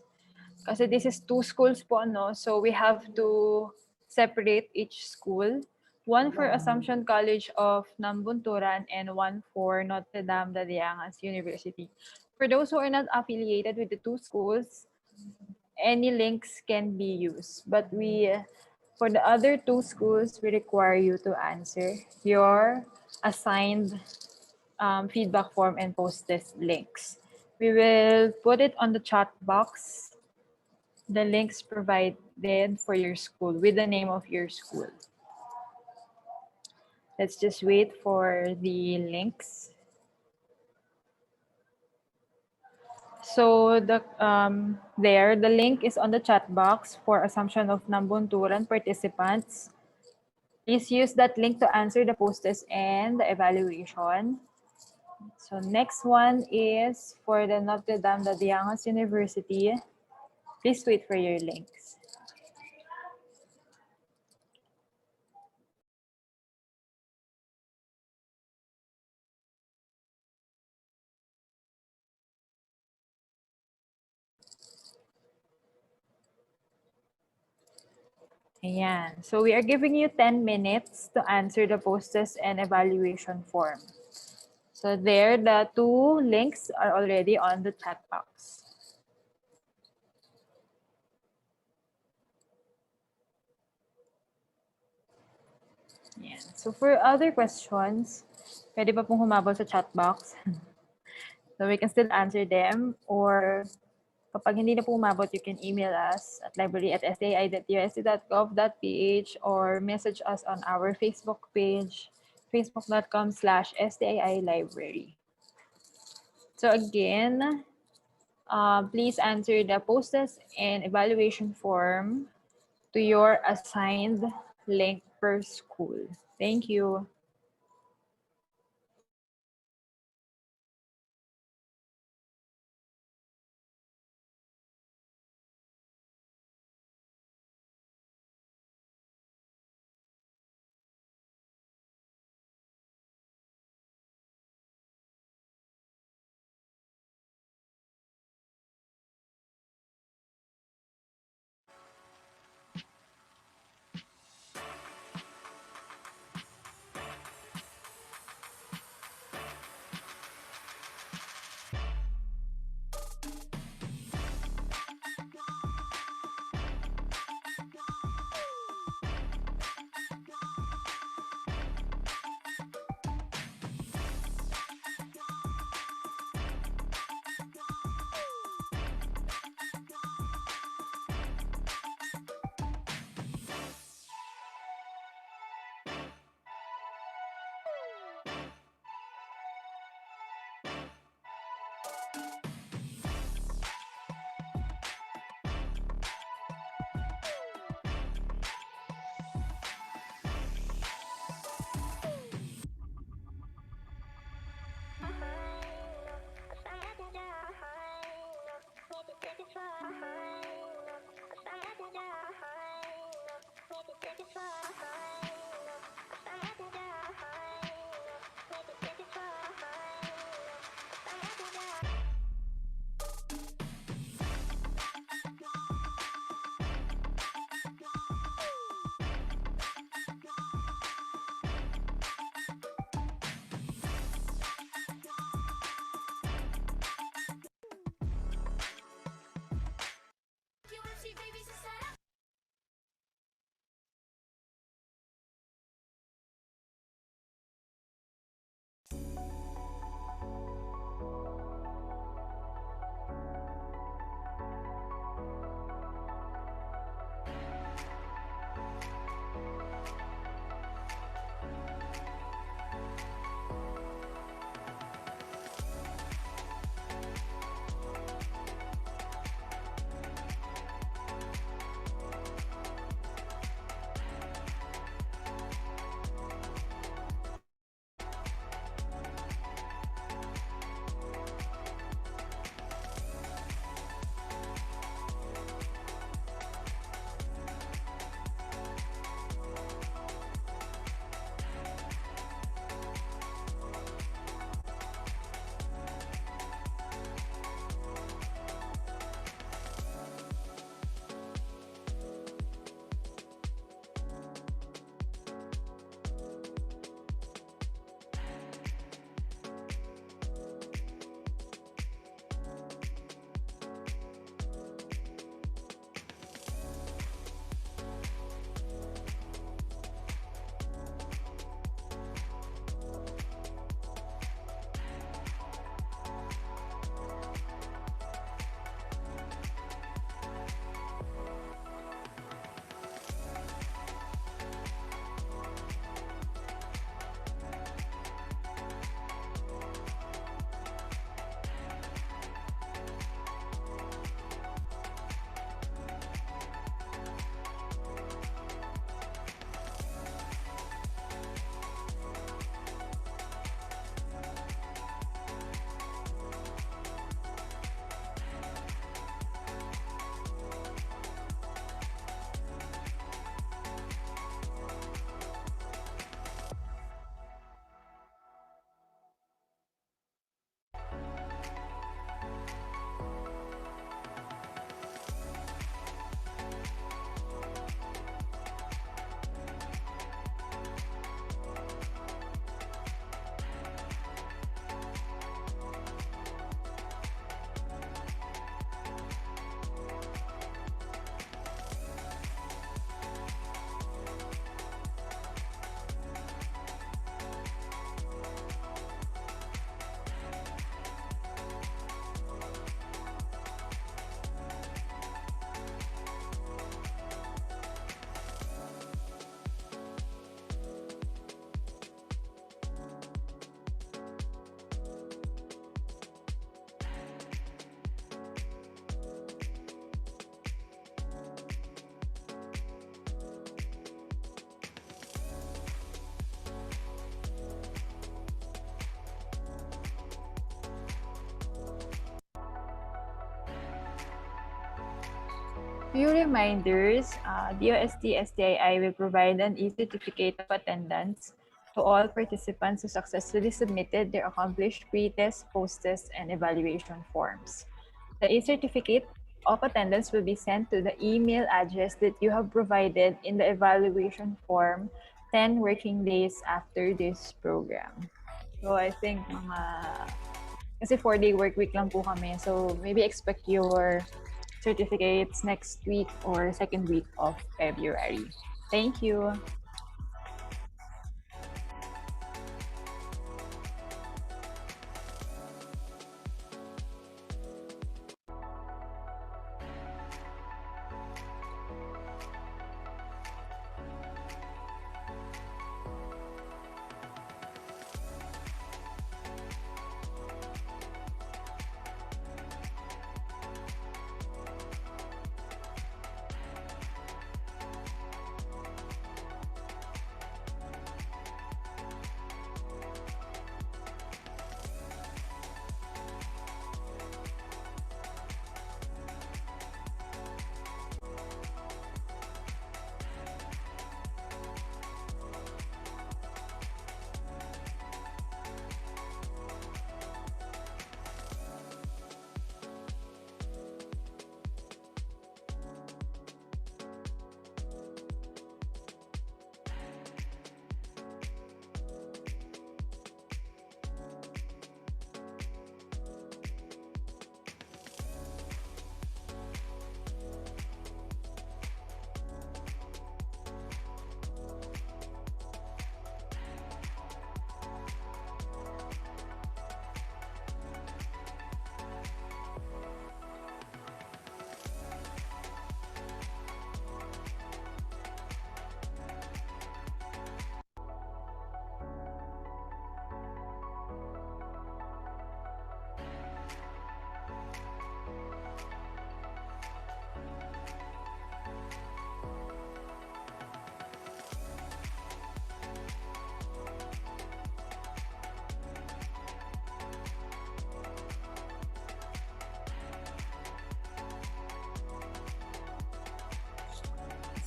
kasi this is 2 schools po, no? So we have to separate each school. One for Assumption College of Nabunturan and one for Notre Dadiangas University. For those who are not affiliated with the 2 schools, any links can be used. But for the other 2 schools, we require you to answer your assigned feedback form and post-test links. We will put it on the chat box, the links provided for your school with the name of your school. Let's just wait for the links. So the link is on the chat box for Assumption of Nabunturan participants. Please use that link to answer the post-test and the evaluation. So next one is for the Notre Dadiangas University. Please wait for your links. Ayan. So we are giving you 10 minutes to answer the post-test and evaluation form. So there, the 2 links are already on the chat box. Ayan. So for other questions, pwede pa pong humabol sa chat box. So we can still answer them, or kapag hindi na po umabot, you can email us at library@stii.dost.gov.ph or message us on our Facebook page, facebook.com/STII Library. So again, please answer the post-test and evaluation form to your assigned link per school. Thank you. Few reminders, DOST-STII will provide an e-certificate of attendance to all participants who successfully submitted their accomplished pre-test, post-test, and evaluation forms. The e-certificate of attendance will be sent to the email address that you have provided in the evaluation form 10 working days after this program. So I think kasi 4-day work week lang po kami. So maybe expect your certificates next week or second week of February. Thank you.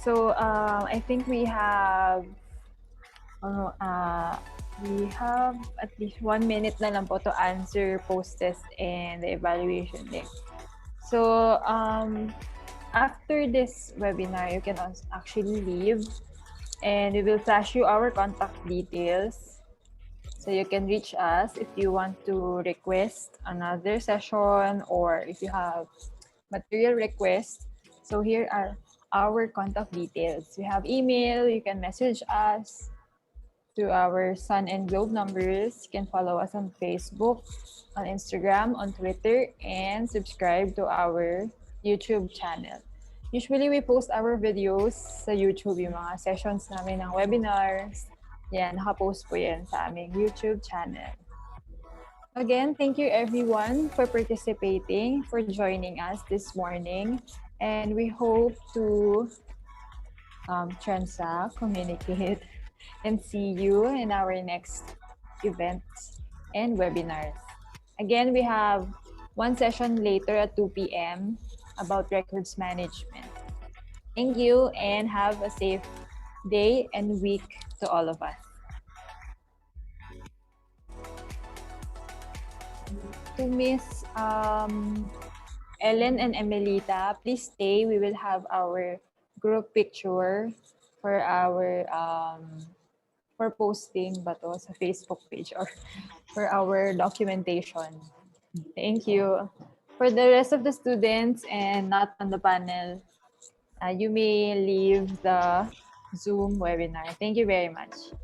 So I think we have at least 1 minute na lang po to answer post-test and the evaluation link. So after this webinar, you can actually leave and we will flash you our contact details. So you can reach us if you want to request another session or if you have material requests. So here are our contact details. We have email, you can message us to our Sun and Globe numbers. You can follow us on Facebook, on Instagram, on Twitter, and subscribe to our YouTube channel. Usually, we post our videos sa YouTube, yung mga sessions namin ng webinars. Yan, nakapost po yan sa aming YouTube channel. Again, thank you everyone for participating, for joining us this morning. And we hope to transact, communicate, and see you in our next events and webinars. Again, we have one session later at 2 p.m. about records management. Thank you and have a safe day and week to all of us. To Miss Ellen and Emelita, please stay. We will have our group picture for our for posting ba to sa Facebook page or for our documentation. Thank you. For the rest of the students and not on the panel, you may leave the Zoom webinar. Thank you very much.